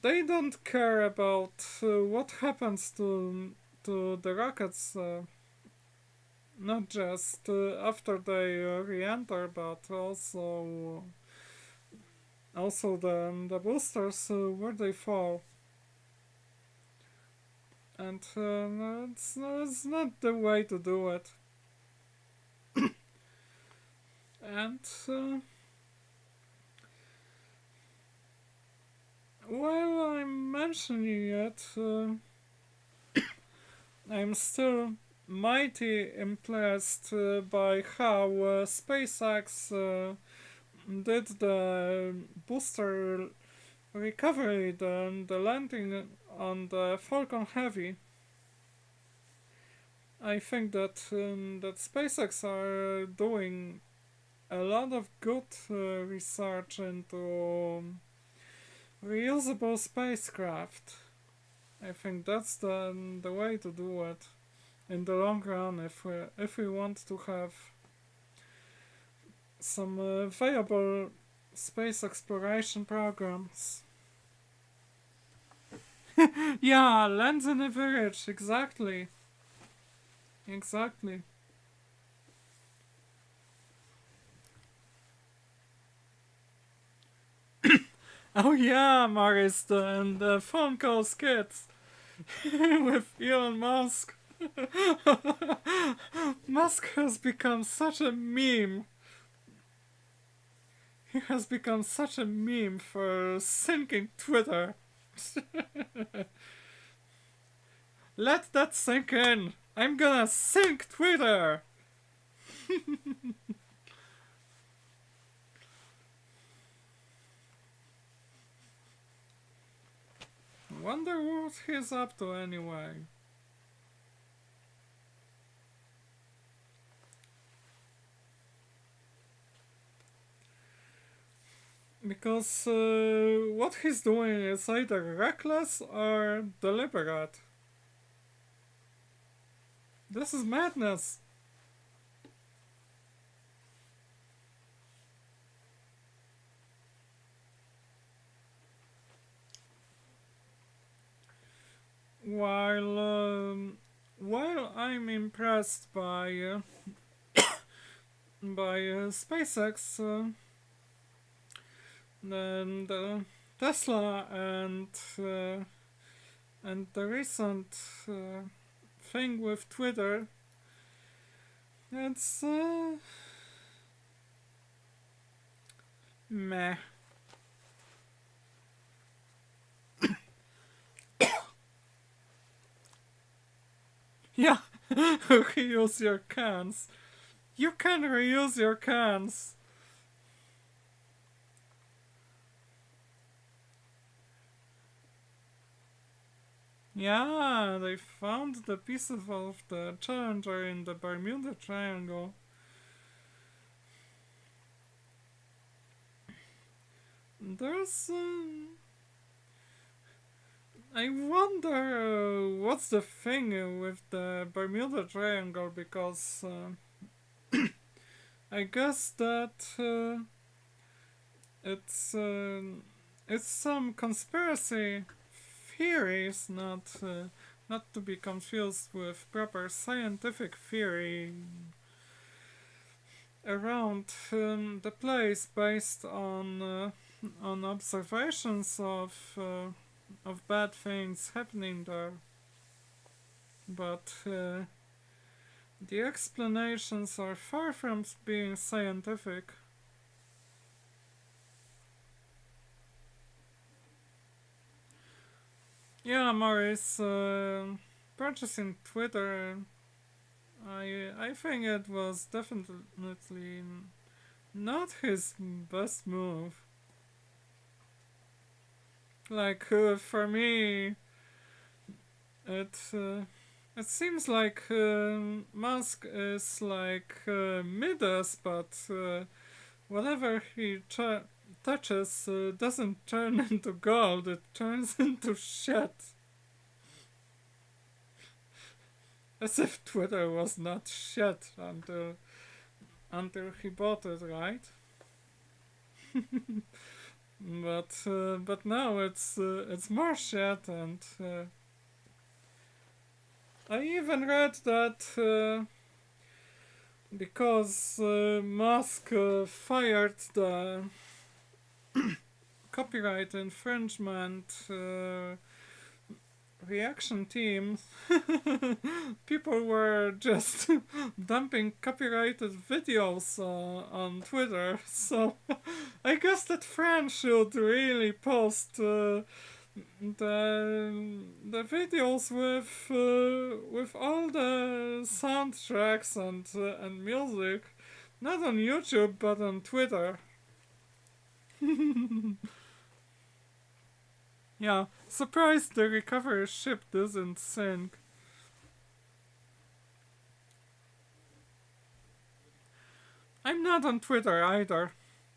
they don't care about what happens to the rockets, not just after they re-enter, but also the boosters where they fall. And it's not the way to do it. And while I'm mentioning it, I'm still mighty impressed by how SpaceX did the booster recovery, the landing on the Falcon Heavy. I think that SpaceX are doing a lot of good research into reusable spacecraft. I think that's the way to do it in the long run if we want to have some viable space exploration programs. Yeah, lands in a village, exactly. Exactly. Oh yeah, Maris, the phone call skits with Elon Musk. Musk has become such a meme. He has become such a meme for sinking Twitter. Let that sink in. I'm gonna sink Twitter. Wonder what he's up to anyway. Because what he's doing is either reckless or deliberate. This is madness. While I'm impressed by SpaceX, the Tesla and the recent thing with Twitter, it's meh. Yeah, reuse your cans. You can reuse your cans. Yeah, they found the pieces of the Challenger in the Bermuda Triangle. There's I wonder what's the thing with the Bermuda Triangle, because I guess that it's some conspiracy theories, not to be confused with proper scientific theory. around the place based on observations of bad things happening there. But the explanations are far from being scientific. Yeah, Maurice, purchasing Twitter, I think it was definitely not his best move. Like, for me, it seems like Musk is like Midas, but whatever he touches doesn't turn into gold, it turns into shit. As if Twitter was not shit until he bought it, right? But now it's more shit, and I even read that because Musk fired the copyright infringement reaction team, people were just dumping copyrighted videos on Twitter. So I guess that friend should really post the videos with all the soundtracks and music, not on YouTube but on Twitter. Yeah, surprised the recovery ship doesn't sink. I'm not on Twitter either.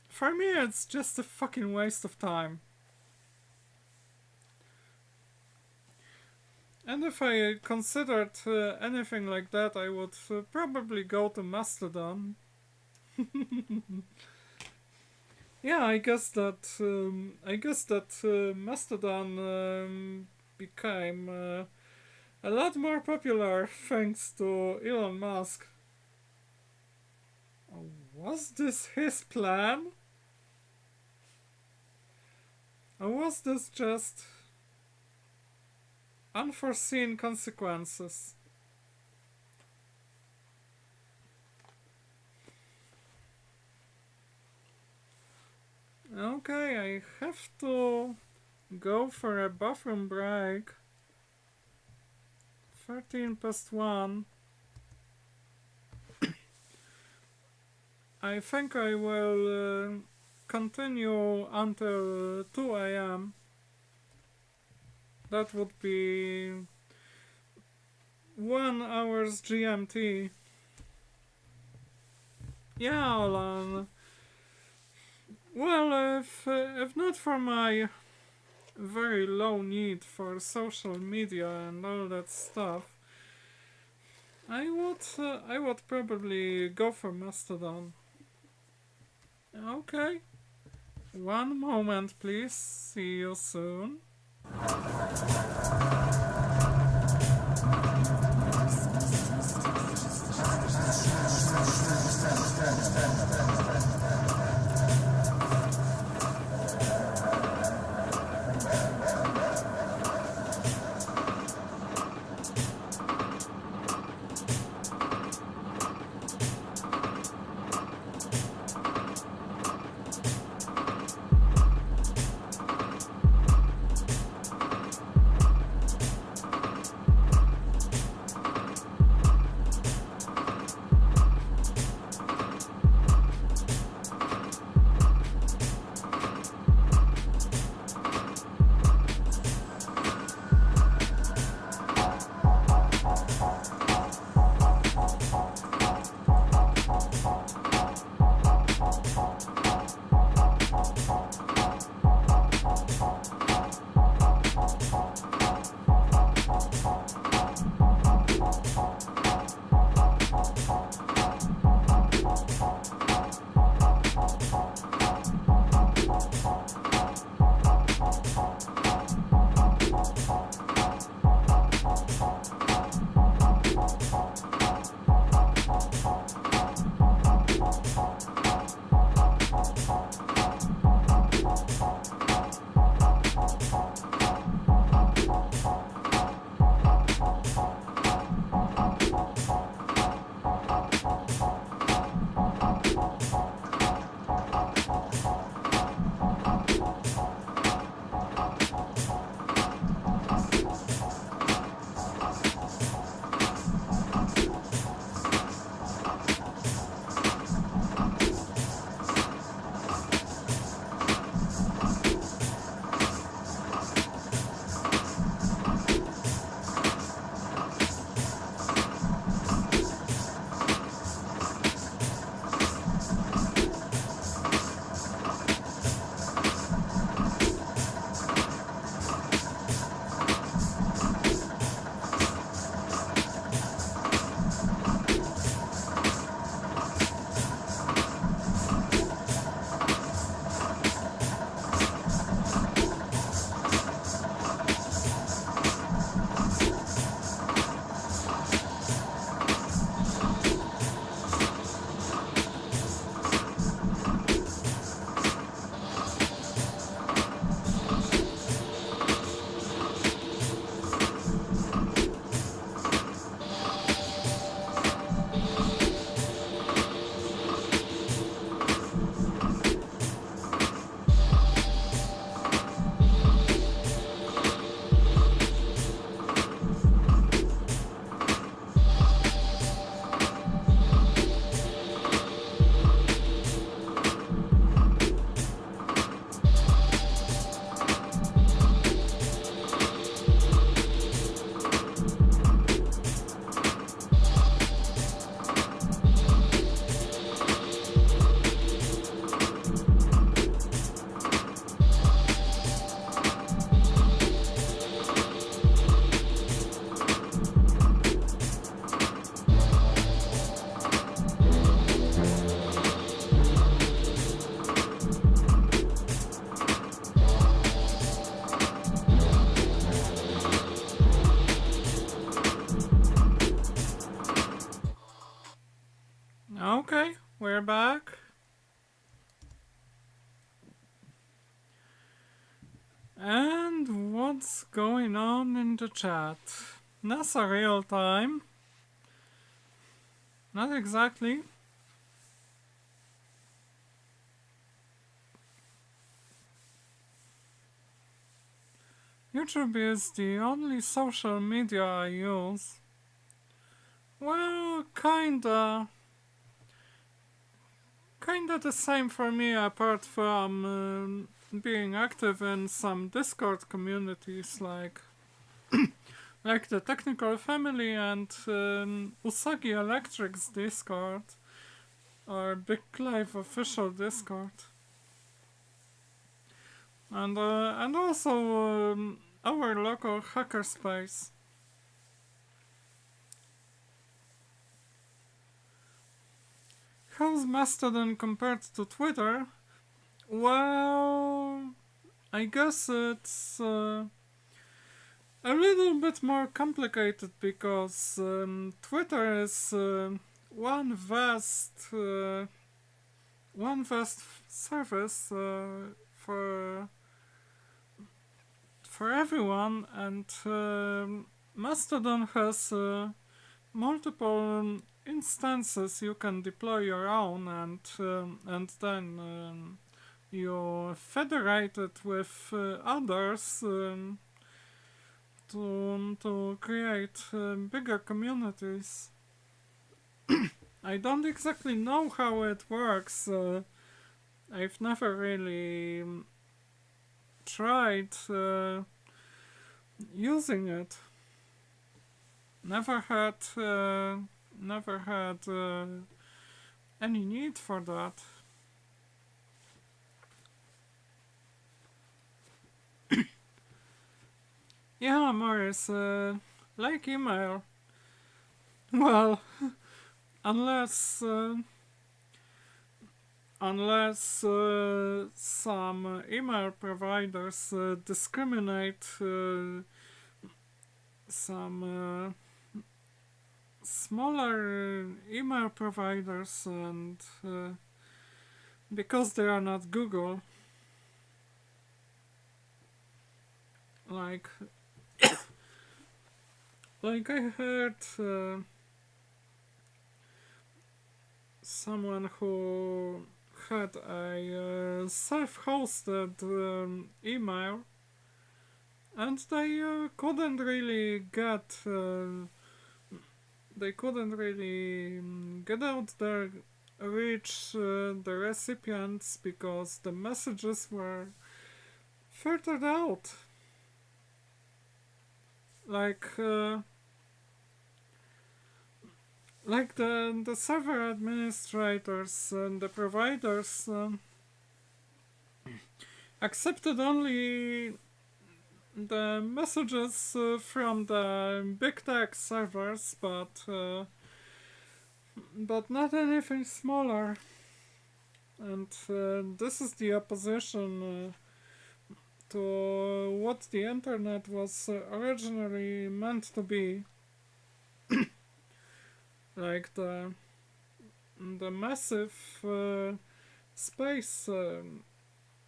For me, it's just a fucking waste of time. And if I considered anything like that, I would probably go to Mastodon. Yeah, I guess that Mastodon became a lot more popular thanks to Elon Musk. Was this his plan? Or was this just unforeseen consequences? Okay, I have to go for a bathroom break. 1:13. I think I will continue until 2 a.m. That would be 1 hour's GMT. Yeah, Alan. Well, if not for my very low need for social media and all that stuff, I would probably go for Mastodon. Okay. One moment, please. See you soon. Okay, we're back. And what's going on in the chat? NASA real time. Not exactly. YouTube is the only social media I use. Well, kinda the same for me, apart from being active in some Discord communities like like the Technical Family and Usagi Electric's Discord or Big Clive official Discord, and also our local hackerspace. How's Mastodon compared to Twitter? Well, I guess it's a little bit more complicated because Twitter is one vast service for everyone, and Mastodon has multiple instances you can deploy your own, and then you federate it with others to create bigger communities. I don't exactly know how it works. I've never really tried using it. Never had any need for that. Yeah, Morris, like email. Well, unless some email providers discriminate some smaller email providers, and because they are not Google, like like I heard someone who had a self-hosted email, and they couldn't really get get out there, reach the recipients, because the messages were filtered out. Like the server administrators and the providers accepted only the messages from the big tech servers, but not anything smaller. And this is the opposition to what the internet was originally meant to be. Like the massive space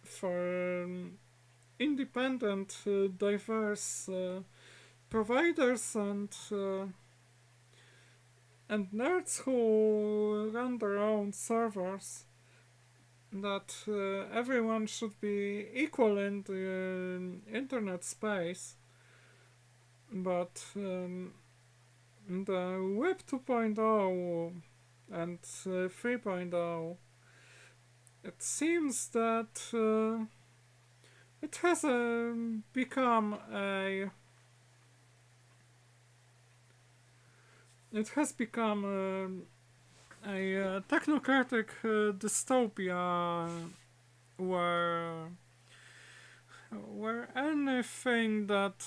for independent, diverse providers and nerds who run their own servers. That everyone should be equal in the internet space, but the Web 2.0 and 3.0, it seems that it has become a technocratic dystopia where anything that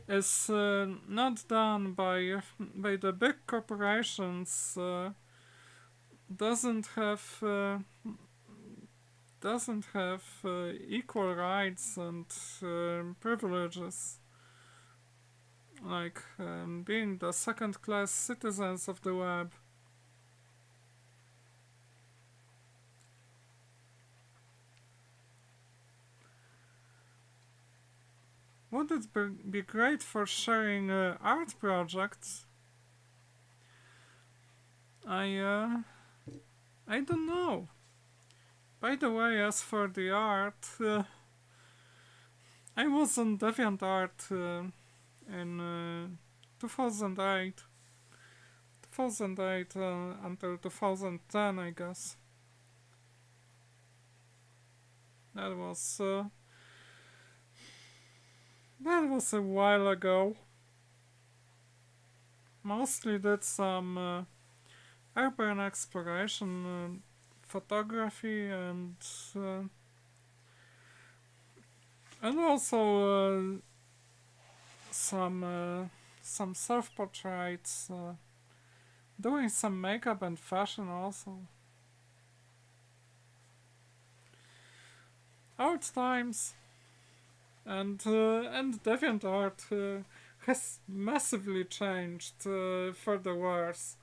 is not done by the big corporations doesn't have equal rights and privileges, like being the second-class citizens of the web. would it be great for sharing art projects? I don't know. By the way, as for the art, I was on DeviantArt in 2008. 2008 until 2010, I guess. That was a while ago. Mostly did some urban exploration, photography, and also some self-portraits. Doing some makeup and fashion also. Old times. And DeviantArt has massively changed for the worse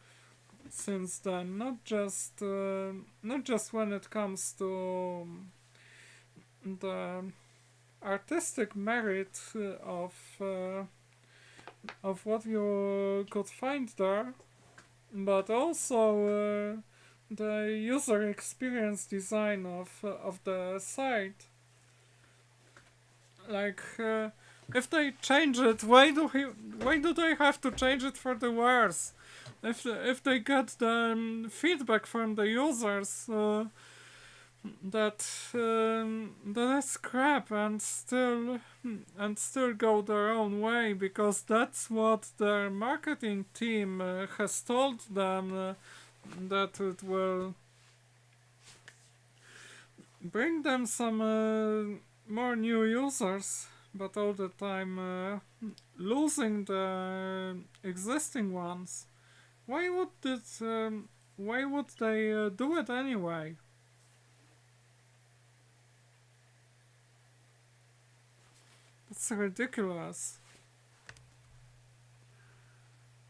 since then. Not just when it comes to the artistic merit of what you could find there, but also the user experience design of the site. Like, if they change it, why do they have to change it for the worse? If they get the feedback from the users that is crap and still go their own way, because that's what their marketing team has told them, that it will bring them some more new users, but all the time losing the existing ones. Why would they do it anyway? It's ridiculous.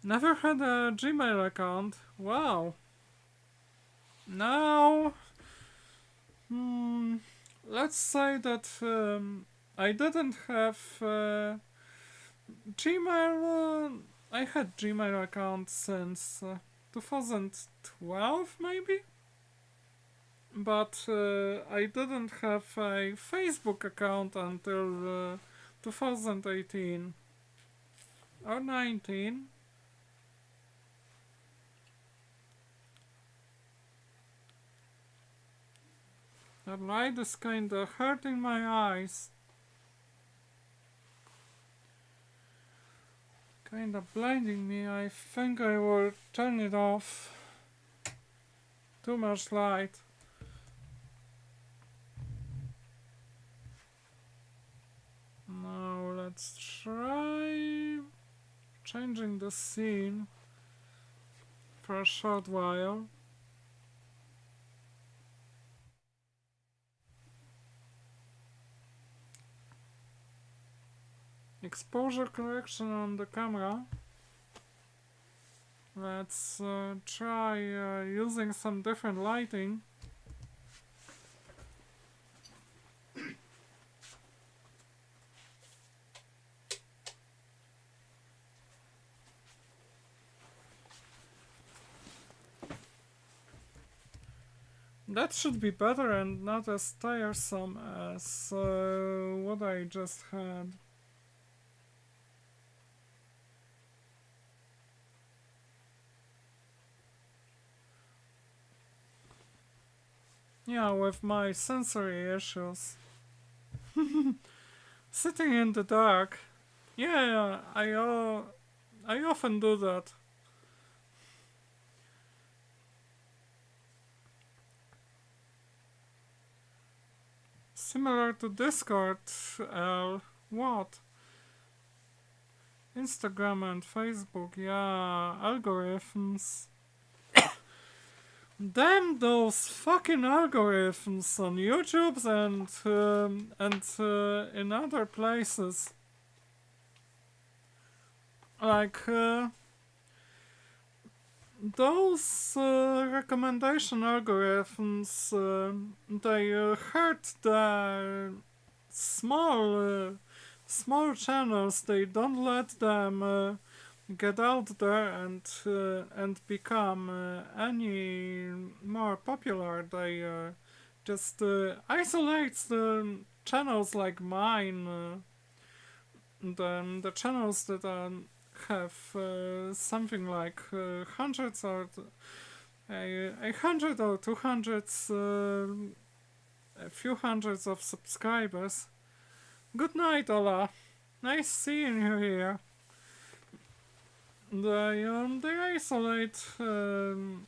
Never had a Gmail account. Wow. Now, let's say that I didn't have Gmail. I had Gmail account since 2012, maybe? But I didn't have a Facebook account until 2018 or 19. That light is kinda hurting my eyes. Kinda blinding me. I think I will turn it off. Too much light. Now let's try changing the scene for a short while. Exposure correction on the camera. Let's try using some different lighting. That should be better and not as tiresome as what I just had. Yeah, with my sensory issues. Sitting in the dark. Yeah, I often do that. Similar to Discord, what? Instagram and Facebook, yeah, algorithms. Damn those fucking algorithms on YouTube and in other places. Like those recommendation algorithms, they hurt the small channels, they don't let them get out there and become any more popular. They just isolate the channels like mine, the channels that have something like hundreds or a hundred or 200, a few hundreds of subscribers. Good night, Ola. Nice seeing you here. They isolate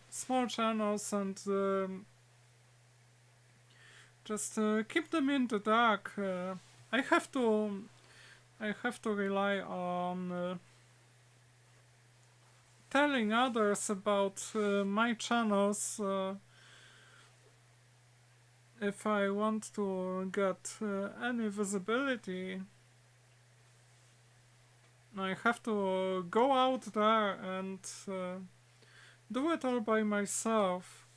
small channels and just keep them in the dark. I have to rely on telling others about my channels if I want to get any visibility. I have to go out there and do it all by myself.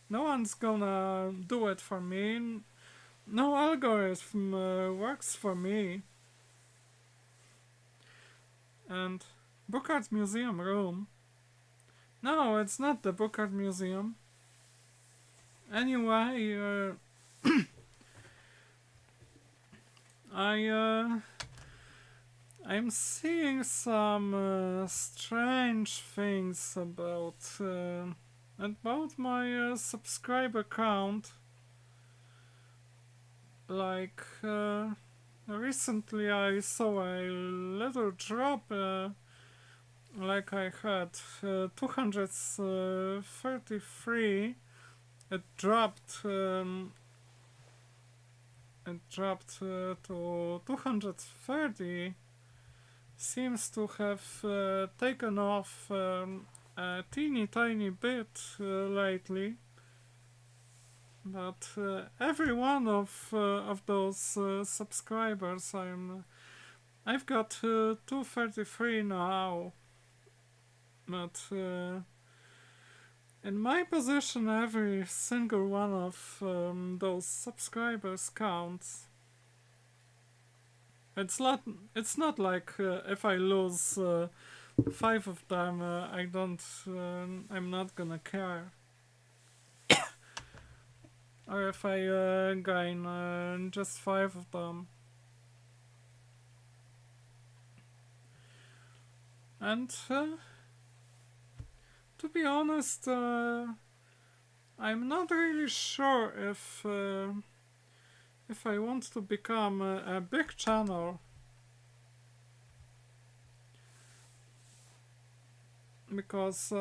No one's gonna do it for me. No algorithm works for me. And Book Art Museum room. No, it's not the Book Art Museum. Anyway, I'm seeing some strange things about my subscriber count. Like recently I saw a little drop. Like I had 233. It dropped. To 230. Seems to have taken off a teeny tiny bit lately, but every one of those subscribers, I've got 233 now, but in my position every single one of those subscribers counts. It's not like if I lose 5 of them, I'm not gonna care. Or if I gain just 5 of them. And to be honest, I'm not really sure if I want to become a big channel, because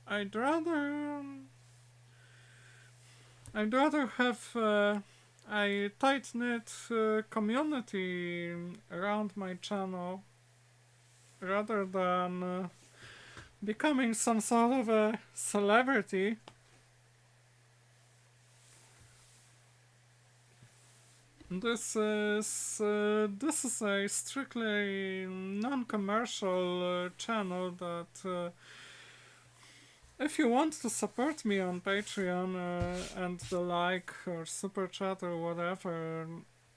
I'd rather have a tight-knit community around my channel rather than becoming some sort of a celebrity. This is a strictly non-commercial channel that if you want to support me on Patreon and the like or super chat or whatever,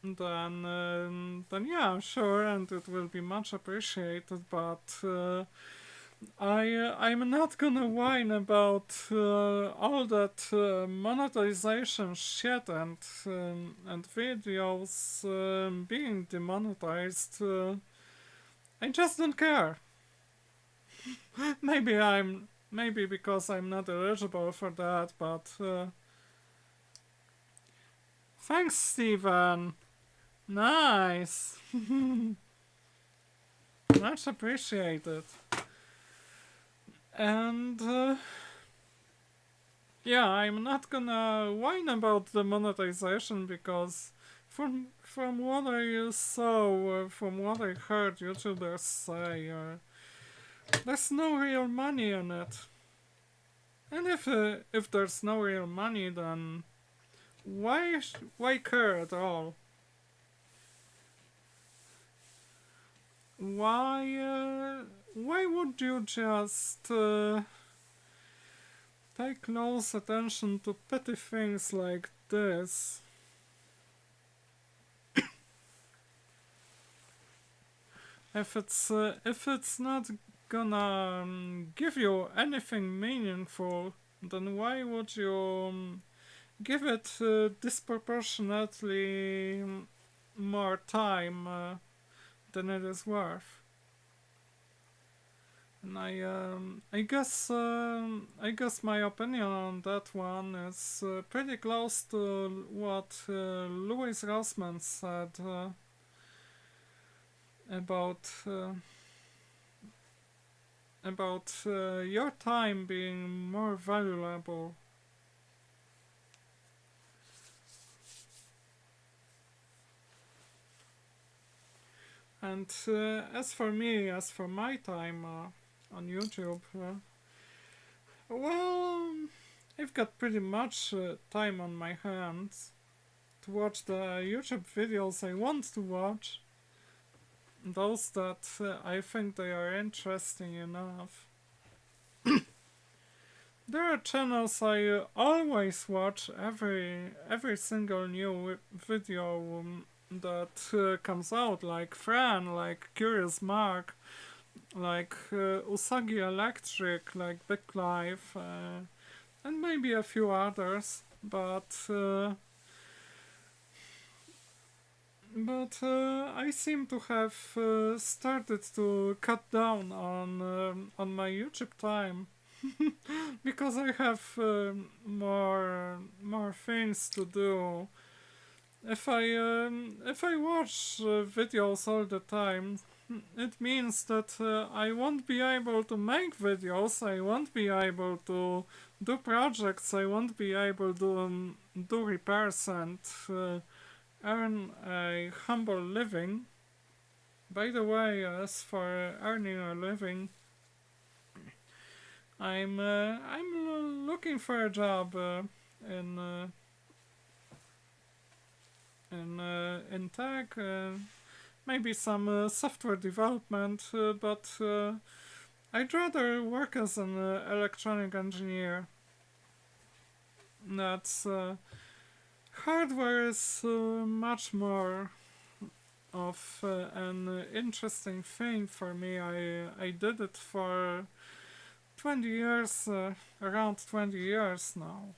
then yeah, sure, and it will be much appreciated. But I'm not gonna whine about all that monetization shit and videos being demonetized. I just don't care. Maybe because I'm not eligible for that, but thanks, Steven. Nice. Much appreciated. And yeah, I'm not gonna whine about the monetization because from what I saw, from what I heard YouTubers say, there's no real money in it. And if there's no real money, then why care at all? Why would you just pay close attention to petty things like this? if it's not gonna give you anything meaningful, then why would you give it disproportionately more time than it is worth? And I guess my opinion on that one is pretty close to what Louis Rossmann said about your time being more valuable. And as for me, as for my time on YouTube, well, I've got pretty much time on my hands to watch the YouTube videos I want to watch, those that I think they are interesting enough. There are channels I always watch every single new video that comes out, like Fran, like Curious Mark, like Usagi Electric, like Big Life, and maybe a few others, but I seem to have started to cut down on my YouTube time because I have more things to do. If I watch videos all the time, it means that I won't be able to make videos. I won't be able to do projects. I won't be able to do repairs and earn a humble living. By the way, as for earning a living, I'm looking for a job in tech, maybe some software development, but I'd rather work as an electronic engineer. That's hardware is much more of an interesting thing for me. I did it for 20 years, around 20 years now.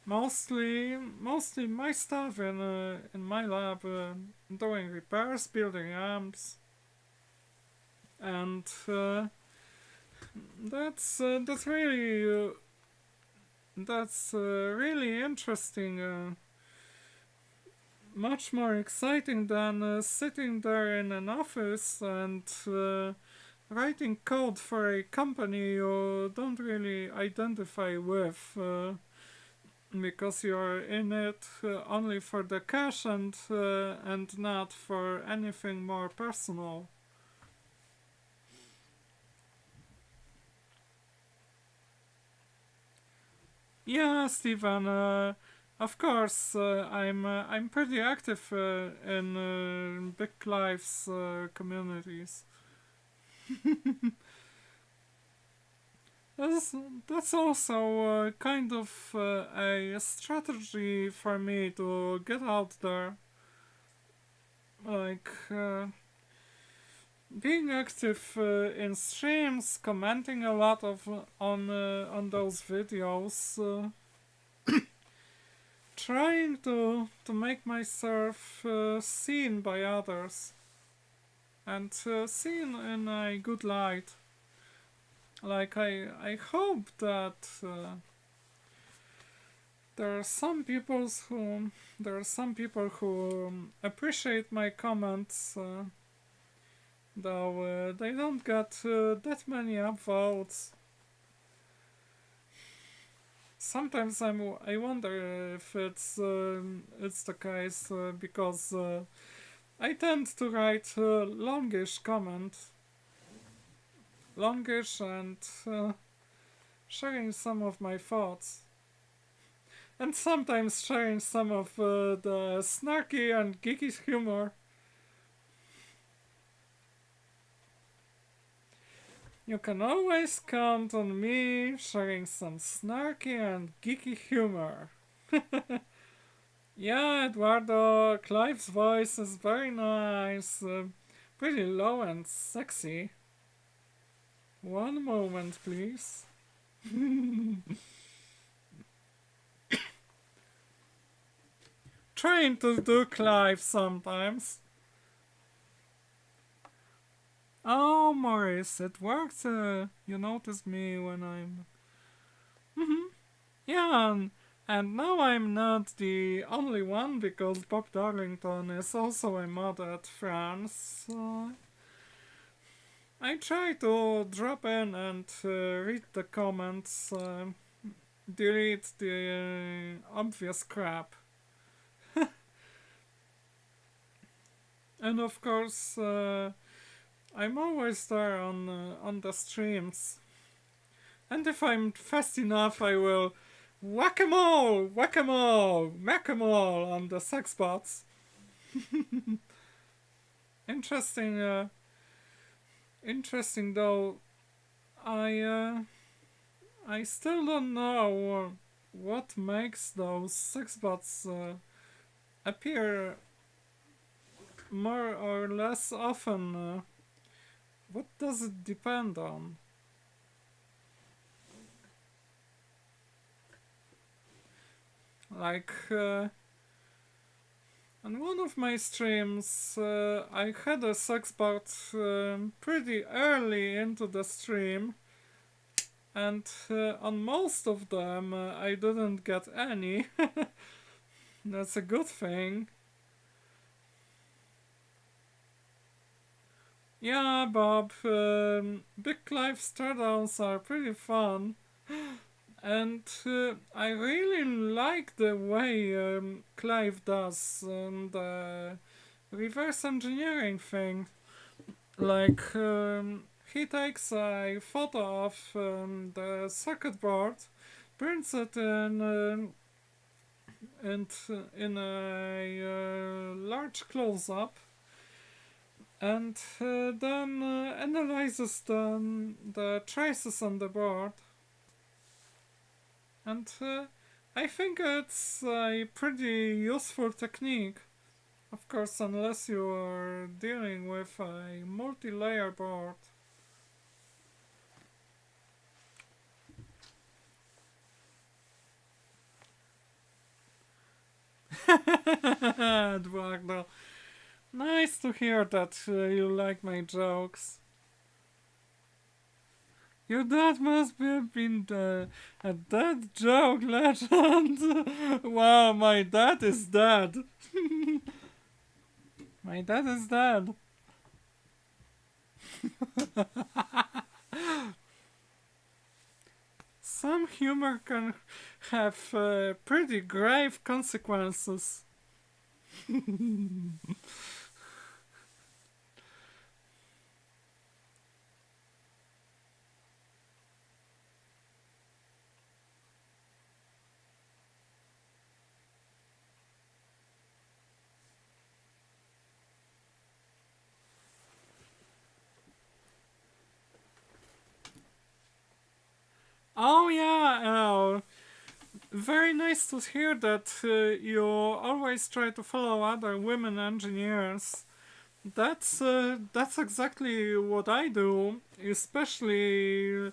Mostly my stuff in my lab, doing repairs, building amps, and that's really interesting. Much more exciting than sitting there in an office and writing code for a company you don't really identify with. Because you're in it only for the cash and not for anything more personal. Yeah, Stephen. Of course, I'm pretty active in Big Lives communities. That's also kind of a strategy for me to get out there. Like, being active in streams, commenting a lot on those videos, trying to make myself seen by others, and seen in a good light. Like, I hope that there are some people who appreciate my comments, though they don't get that many upvotes. Sometimes I wonder if it's the case because I tend to write longish comments. Longish and sharing some of my thoughts. And sometimes sharing some of the snarky and geeky humor. You can always count on me sharing some snarky and geeky humor. Yeah, Eduardo, Clive's voice is very nice. Pretty low and sexy. One moment, please. Trying to do Clive sometimes. Oh, Maurice, it works. You notice me when I'm... Yeah, and now I'm not the only one because Bob Darlington is also a mod at France. So I try to drop in and read the comments, delete the obvious crap. And of course, I'm always there on the streams. And if I'm fast enough, I will whack-a-mole, whack-a-mole, whack-a-mole on the sex bots. Interesting, interesting though. I still don't know what makes those sex bots appear more or less often. What does it depend on? Like, on one of my streams, I had a sex bot pretty early into the stream, and on most of them I didn't get any. That's a good thing. Yeah, Bob, Big Clive Stardowns are pretty fun. And I really like the way Clive does the reverse engineering thing. Like, he takes a photo of the circuit board, prints it in a large close-up, and then analyzes the traces on the board. And I think it's a pretty useful technique. Of course, unless you are dealing with a multi-layer board. Eduardo, nice to hear that you like my jokes. Your dad must have been a dead joke legend. Wow, my dad is dead. My dad is dead. Some humor can have pretty grave consequences. Oh yeah, very nice to hear that you always try to follow other women engineers. That's exactly what I do, especially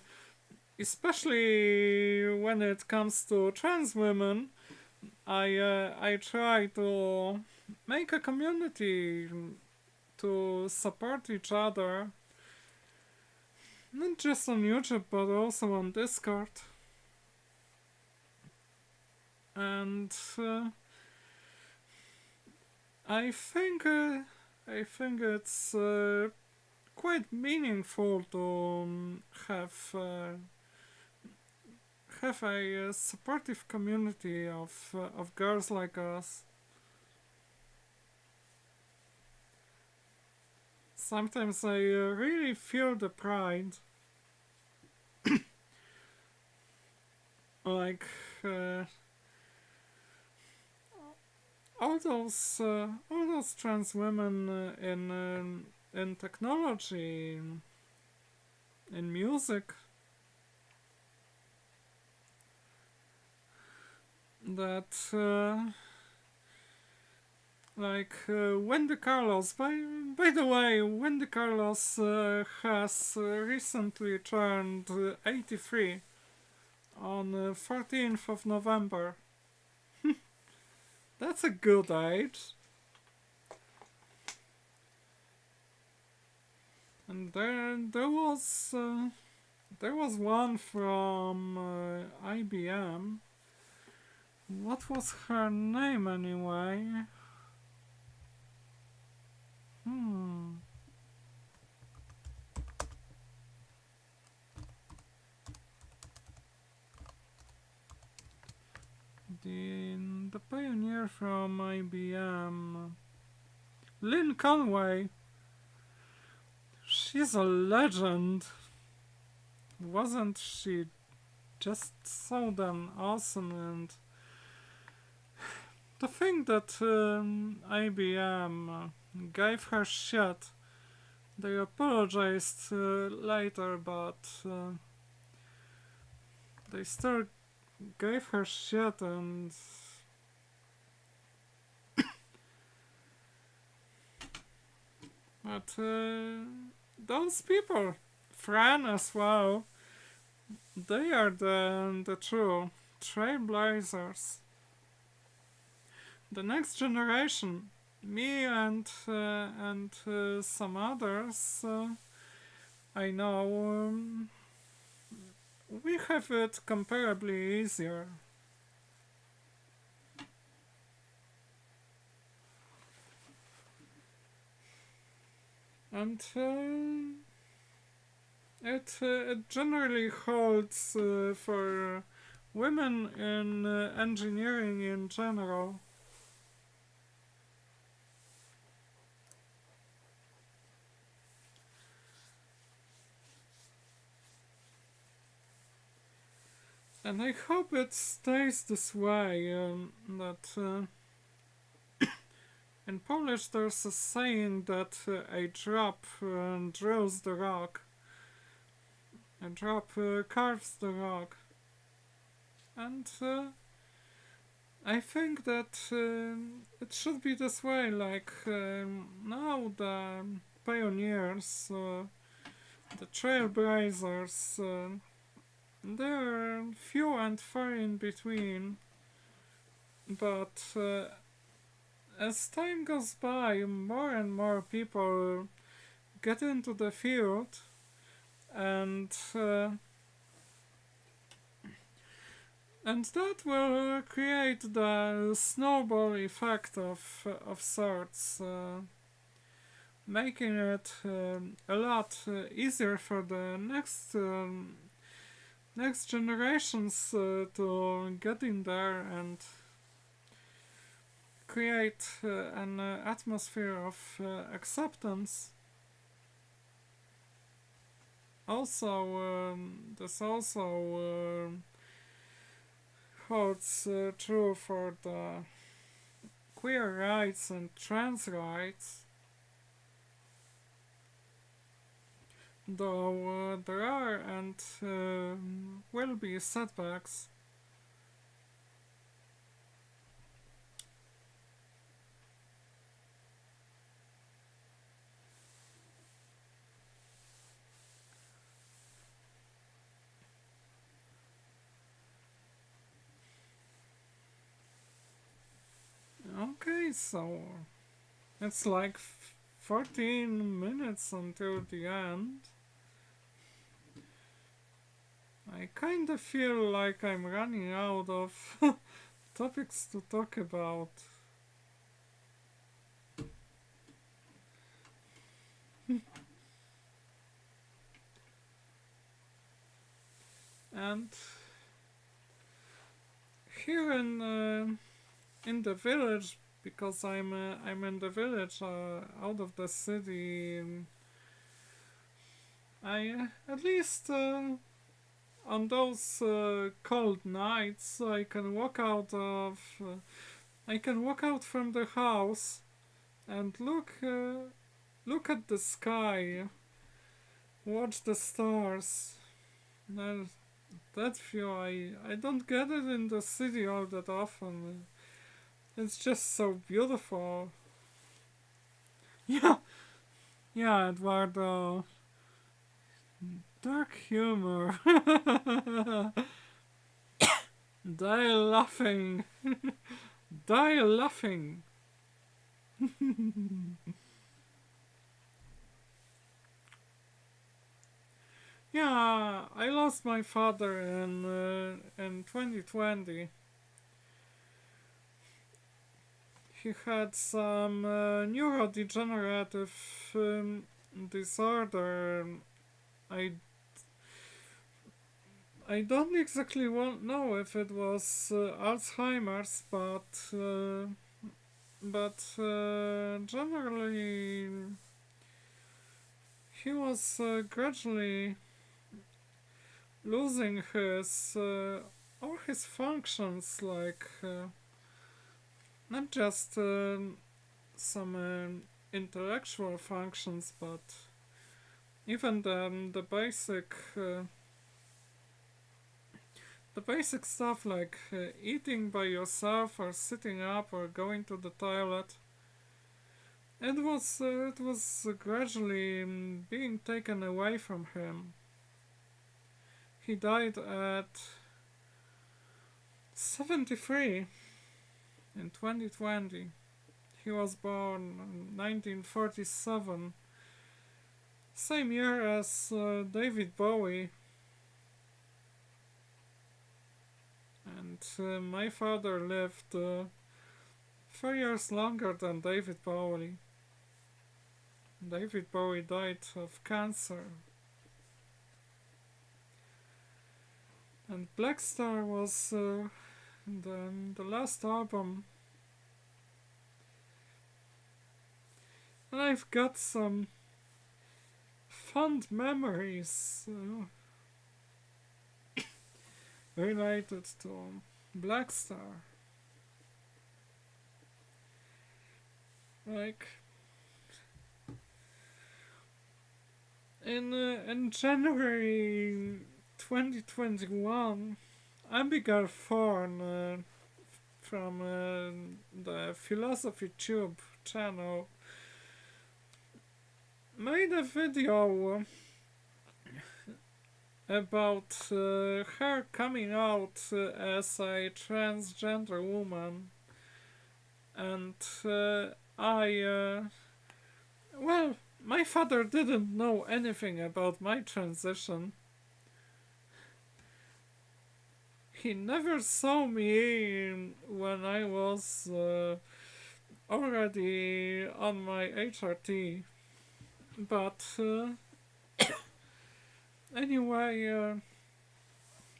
when it comes to trans women. I try to make a community to support each other. Not just on YouTube, but also on Discord. And I think it's quite meaningful to have a supportive community of girls like us. Sometimes I really feel the pride. Like all those trans women in technology, in music, that like Wendy Carlos. By the way, Wendy Carlos has recently turned 83 on 14th of November. That's a good age. And there was one from IBM. What was her name anyway? The pioneer from IBM, Lynn Conway. She's a legend. Wasn't she just so damn awesome? And to think that IBM gave her shit. They apologized later, but they still gave her shit, and but those people, Fran as well, they are the true trailblazers. The next generation, me and some others, I know, we have it comparably easier. And it generally holds for women in engineering in general. And I hope it stays this way, that in Polish there's a saying that a drop draws the rock. A drop carves the rock. And I think that it should be this way, like now the pioneers, the trailblazers, they're few and far in between, but as time goes by, more and more people get into the field, and that will create the snowball effect of sorts, making it a lot easier for the next generations to get in there and create an atmosphere of acceptance. Also, this also holds true for the queer rights and trans rights, though there are and will be setbacks. Okay, so it's like 14 minutes until the end. I kinda feel like I'm running out of topics to talk about. And here in the village, because I'm in the village out of the city, I at least on those cold nights I can walk out from the house and look at the sky, watch the stars. That view, I don't get it in the city all that often. It's just so beautiful. Yeah, yeah, Eduardo. Dark humor. Die laughing. Die laughing. Yeah, I lost my father in 2020. He had some neurodegenerative disorder. I I don't exactly know if it was Alzheimer's, but generally he was gradually losing his all his functions, like not just some intellectual functions, but even the basic stuff like eating by yourself or sitting up or going to the toilet. It was gradually being taken away from him. He died at 73 in 2020. He was born in 1947, same year as David Bowie. And my father lived 4 years longer than David Bowie. David Bowie died of cancer. And Black Star was the last album. And I've got some fond memories related to Black Star. Like in January 2021, Abigail Thorne from the Philosophy Tube channel made a video about her coming out as a transgender woman, and well, my father didn't know anything about my transition. He never saw me when I was already on my HRT, but anyway,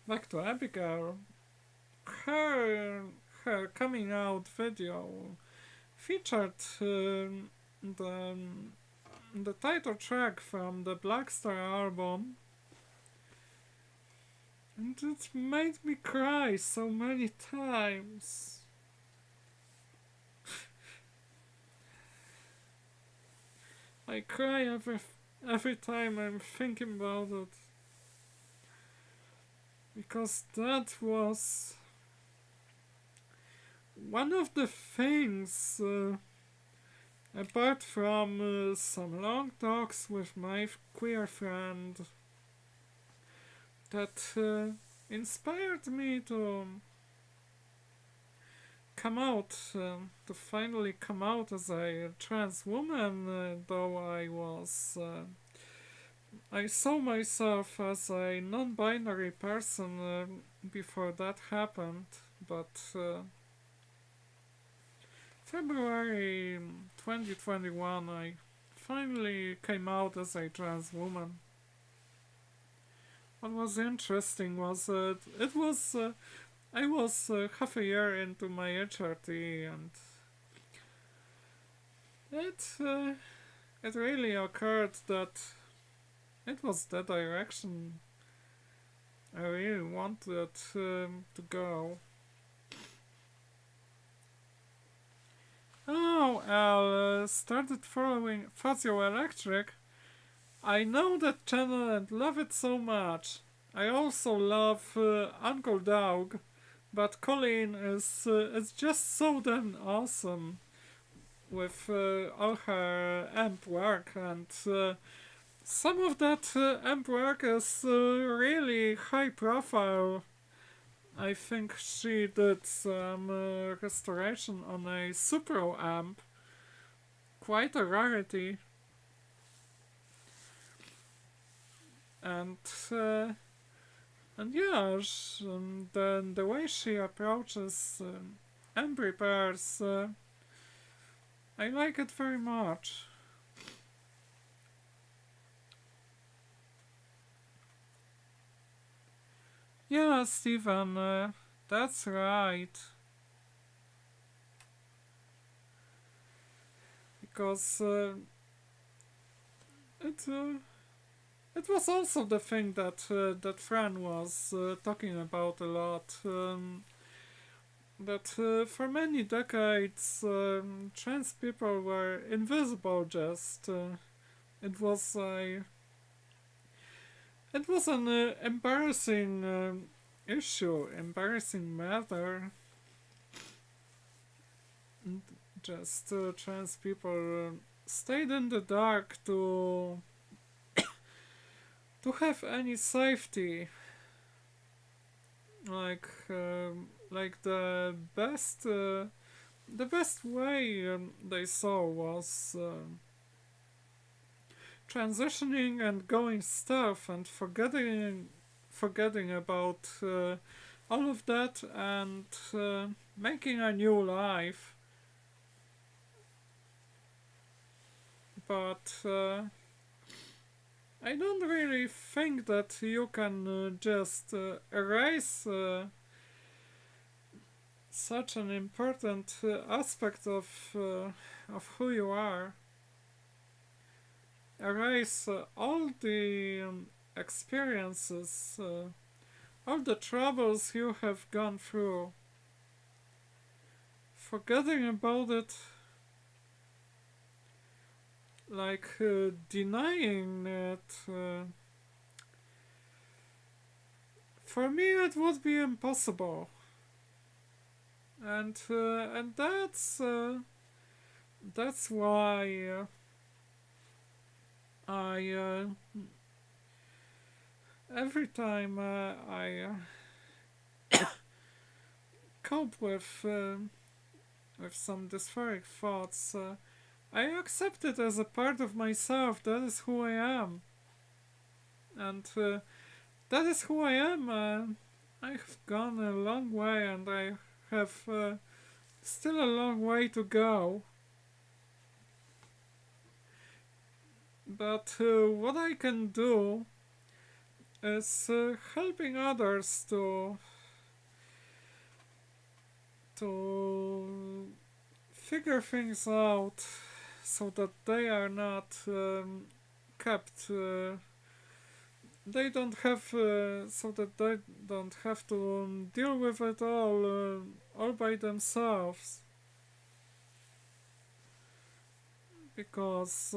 back to Abigail. Her coming out video featured the title track from the Black Star album, and it made me cry so many times. I cry every time I'm thinking about it, because that was one of the things, apart from some long talks with my queer friend, that inspired me to come out, to finally come out as a trans woman, though I saw myself as a non-binary person before that happened, but February 2021 I finally came out as a trans woman. What was interesting was I was half a year into my HRT, and it really occurred that it was the direction I really wanted to go. Oh, I started following Fazio Electric. I know that channel and love it so much. I also love Uncle Doug, but Colleen is just so damn awesome. with all her amp work, and some of that amp work is really high profile. I think she did some restoration on a Supro amp, quite a rarity, and yeah, the way she approaches amp repairs, I like it very much. Yeah, Stephen, that's right. Because it was also the thing that that Fran was talking about a lot. That for many decades, trans people were invisible. Just it was a it was an embarrassing issue, embarrassing matter. And just trans people stayed in the dark to have any safety. Like the best way they saw was transitioning and going stealth and forgetting about all of that and making a new life. But I don't really think that you can just erase such an important aspect of who you are. Erase all the experiences, all the troubles you have gone through. Forgetting about it, like denying it, for me it would be impossible. And that's why I every time I cope with some dysphoric thoughts, I accept it as a part of myself. That is who I am, and that is who I am. I have gone a long way, and I have still a long way to go. But what I can do is helping others to figure things out so that they are not kept. They don't have so that they don't have to deal with it all by themselves. Because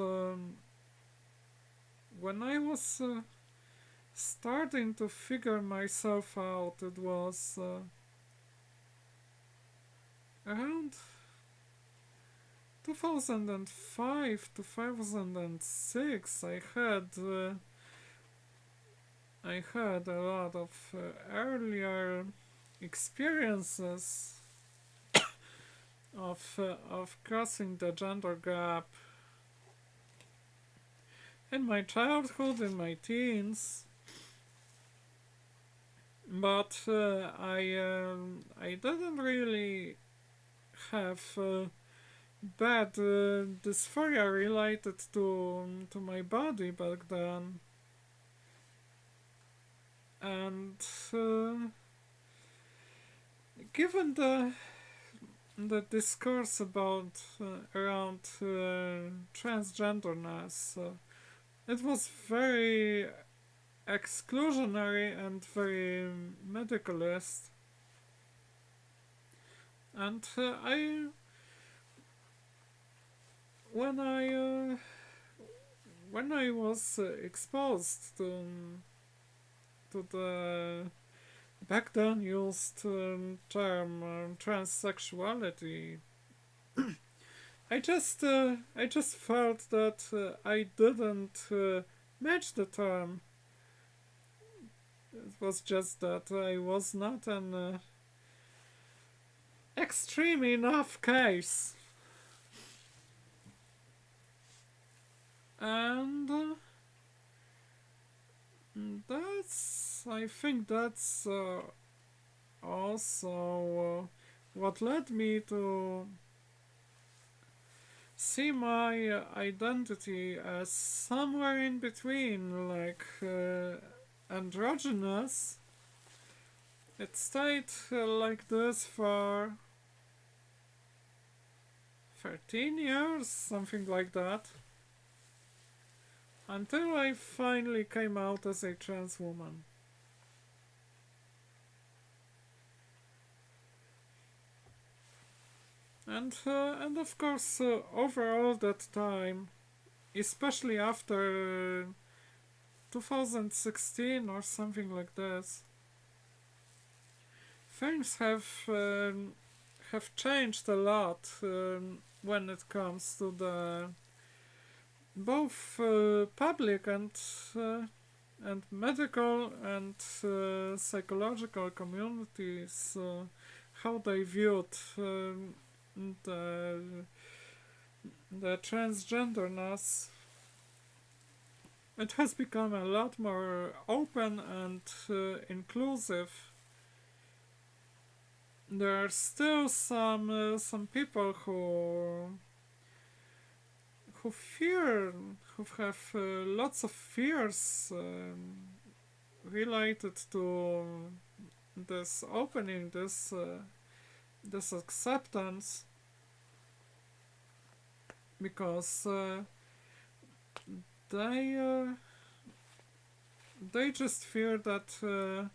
when I was starting to figure myself out, it was around 2005, 2006. I had a lot of earlier experiences of crossing the gender gap in my childhood, in my teens, but I didn't really have bad dysphoria related to my body back then, and given the discourse about around transgenderness, it was very exclusionary and very medicalist, and when I was exposed to the back then used term transsexuality, I just felt that I didn't match the term. It was just that I was not an extreme enough case. And I think that's also what led me to see my identity as somewhere in between, like androgynous. It stayed like this for 13 years, something like that, until I finally came out as a trans woman. And of course, over all that time, especially after 2016 or something like this, things have changed a lot when it comes to the both public and medical and psychological communities, how they viewed the transgenderness. It has become a lot more open and inclusive. There are still some people who have lots of fears related to this opening, this acceptance, because they just fear that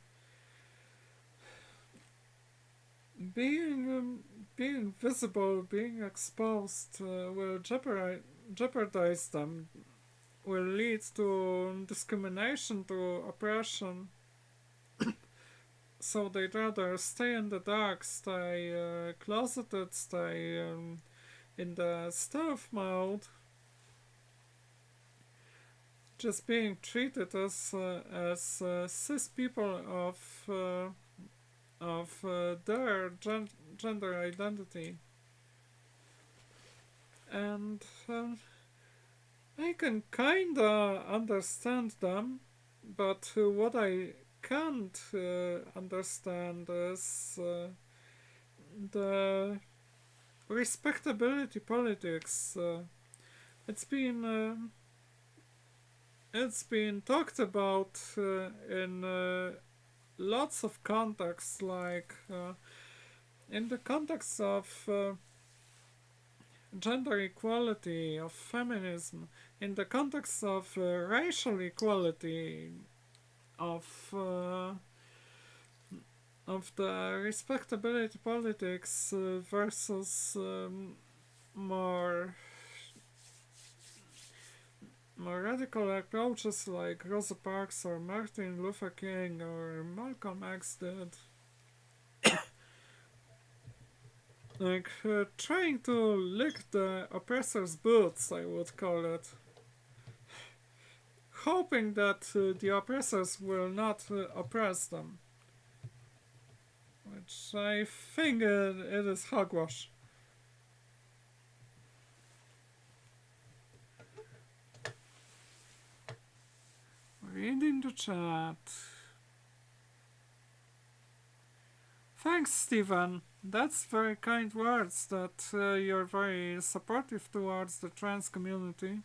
being visible, being exposed will jeopardize them, will lead to discrimination, to oppression. So they'd rather stay in the dark, stay closeted, stay in the stealth mode, just being treated as cis people of their gender identity. And I can kinda understand them, but what I can't understand is the respectability politics. It's been talked about in lots of contexts, like in the context of gender equality, of feminism, in the context of racial equality, of the respectability politics versus more radical approaches like Rosa Parks or Martin Luther King or Malcolm X did. Like trying to lick the oppressor's boots, I would call it. Hoping that the oppressors will not oppress them. Which I think it is hogwash. Reading the chat. Thanks, Stephen. That's very kind words, that you're very supportive towards the trans community.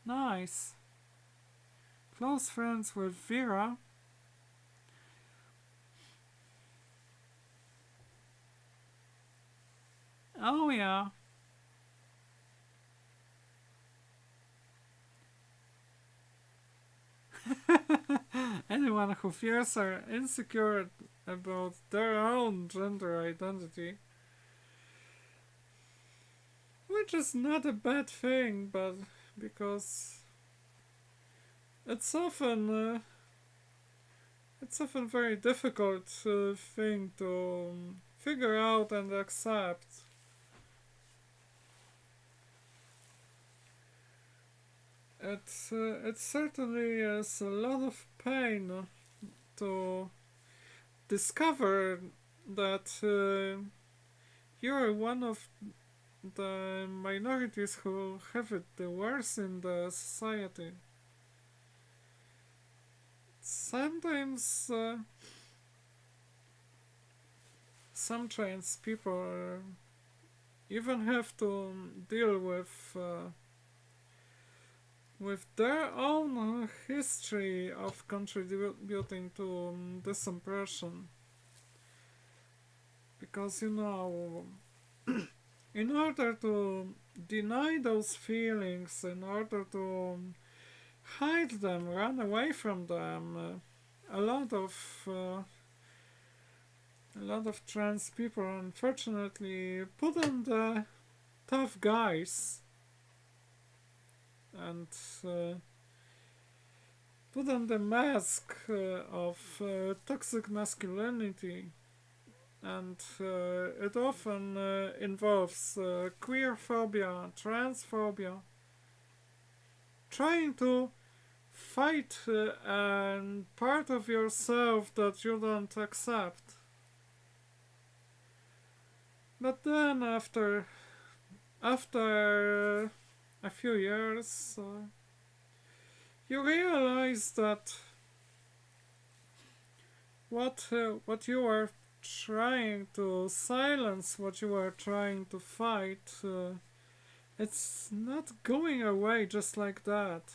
Nice. Close friends with Vera. Oh yeah. Anyone who fears or insecure about their own gender identity, which is not a bad thing, but because it's often very difficult thing to figure out and accept. it certainly is a lot of pain to discover that you're one of the minorities who have it the worst in the society. Sometimes some trans people even have to deal with their own history of contributing to this impression. Because, you know, in order to deny those feelings, in order to hide them, run away from them, a lot of trans people unfortunately put on the tough guys and put on the mask of toxic masculinity, and it often involves queer phobia, transphobia, trying to fight and part of yourself that you don't accept. But then after a few years, you realize that what you were trying to silence, what you were trying to fight, it's not going away just like that.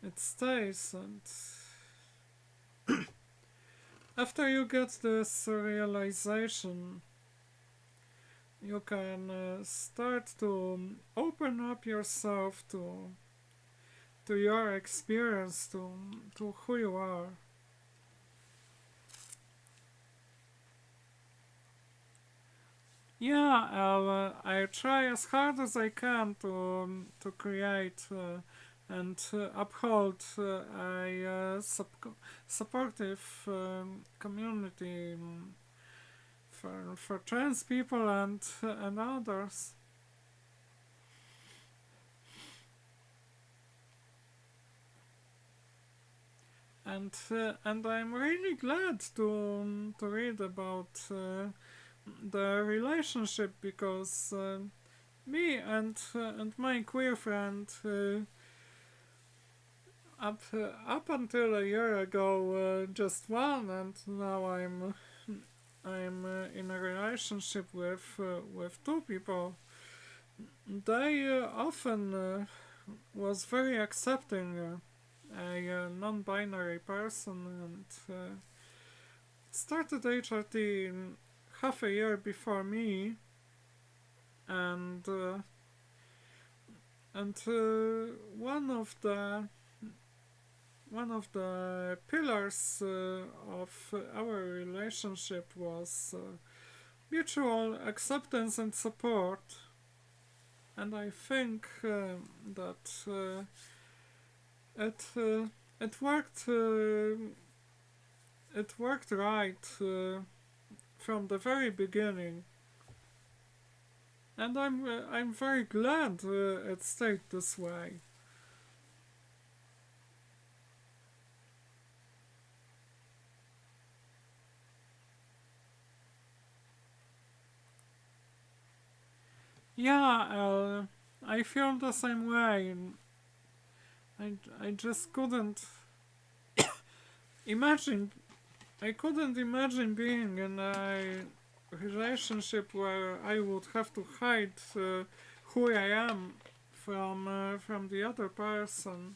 It stays, and after you get this realization, you can start to open up yourself to your experience, to who you are. Yeah, I try as hard as I can to create and uphold a supportive community for trans people and others. And I'm really glad to read about the relationship, because me and my queer friend up until a year ago just one, and now I'm in a relationship with two people. They often was very accepting, a non-binary person, and started HRT half a year before me, and one of the pillars of our relationship was mutual acceptance and support, and I think that it worked right from the very beginning, and I'm very glad it stayed this way. Yeah, I feel the same way. I just couldn't imagine. I couldn't imagine being in a relationship where I would have to hide who I am from the other person.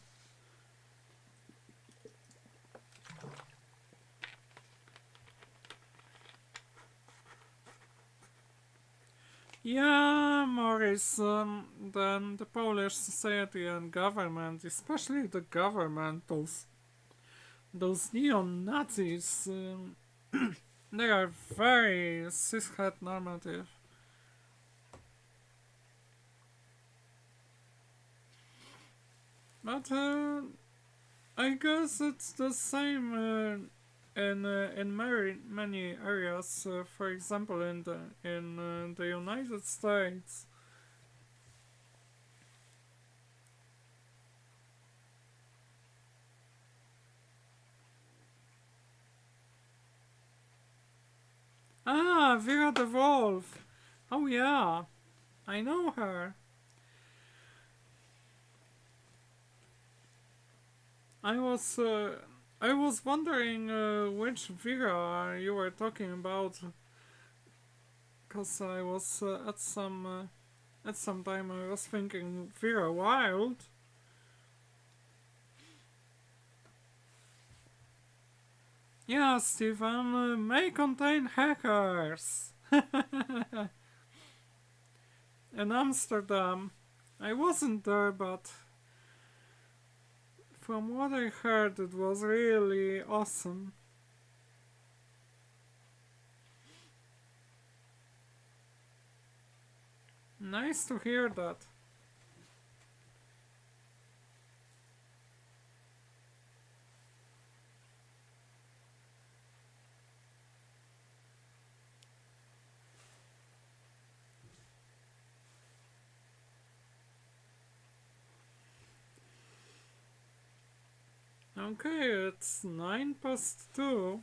Yeah, Maurice, the Polish society and government, especially the government, those neo-Nazis, they are very cishet normative. But I guess it's the same in many areas. For example, in the United States, Ah, Vera the Wolf. Oh yeah, I know her. I was wondering which Vera you were talking about, cause I was at some time I was thinking Vera Wild. Yeah, Stephen, may contain hackers. In Amsterdam. I wasn't there, but from what I heard, it was really awesome. Nice to hear that. Okay, it's 2:09,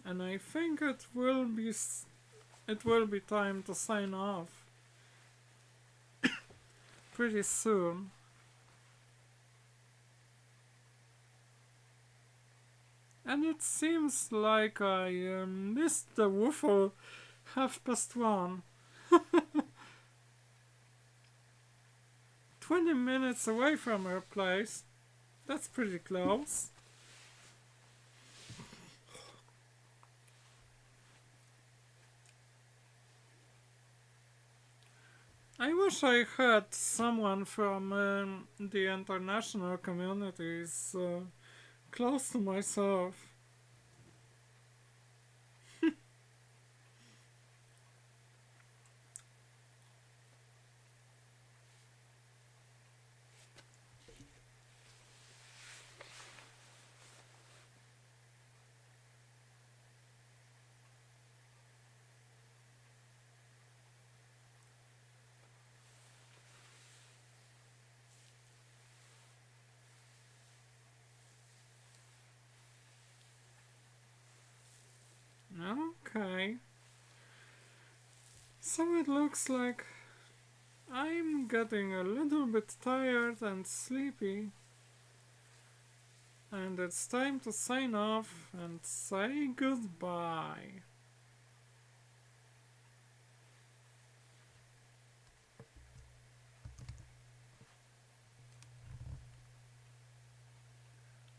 and I think it will be time to sign off pretty soon. And it seems like I missed the woofle 1:30. 20 minutes away from her place. That's pretty close. I wish I had someone from the international communities close to myself. Okay. So it looks like I'm getting a little bit tired and sleepy. And it's time to sign off and say goodbye.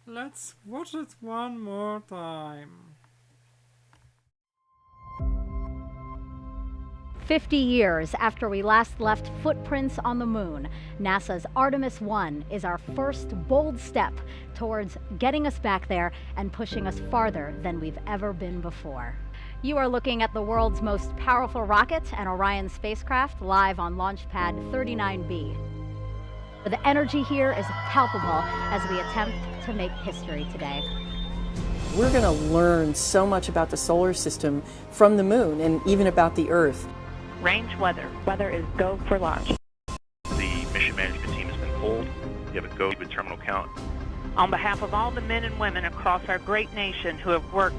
Let's watch it one more time. 50 years after we last left footprints on the moon, NASA's Artemis 1 is our first bold step towards getting us back there and pushing us farther than we've ever been before. You are looking at the world's most powerful rocket and Orion spacecraft live on Launch Pad 39B. The energy here is palpable as we attempt to make history today. We're going to learn so much about the solar system from the moon and even about the Earth. Range weather. Weather is go for launch. The mission management team has been pulled. You have a go with terminal count. On behalf of all the men and women across our great nation who have worked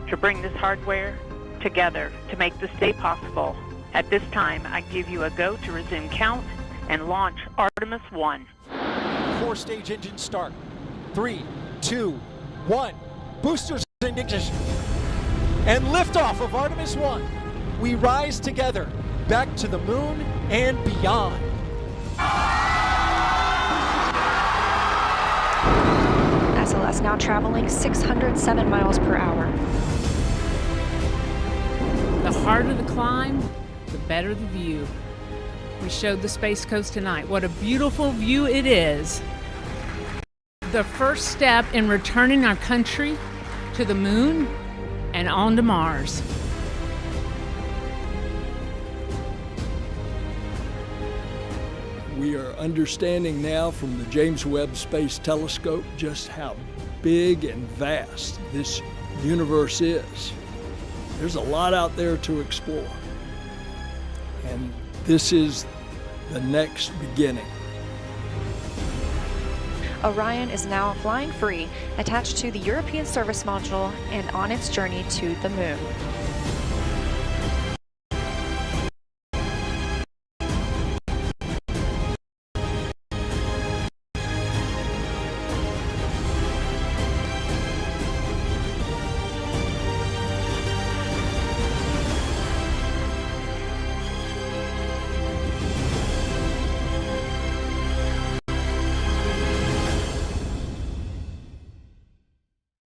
to bring this hardware together to make this day possible, at this time I give you a go to resume count and launch Artemis 1. 4-stage engine start. 3, 2, 1. Boosters in ignition. And liftoff of Artemis 1. We rise together back to the moon and beyond. SLS now traveling 607 miles per hour. The harder the climb, the better the view. We showed the Space Coast tonight. What a beautiful view it is. The first step in returning our country to the moon and on to Mars. We are understanding now from the James Webb Space Telescope just how big and vast this universe is. There's a lot out there to explore. And this is the next beginning. Orion is now flying free, attached to the European Service Module and on its journey to the moon.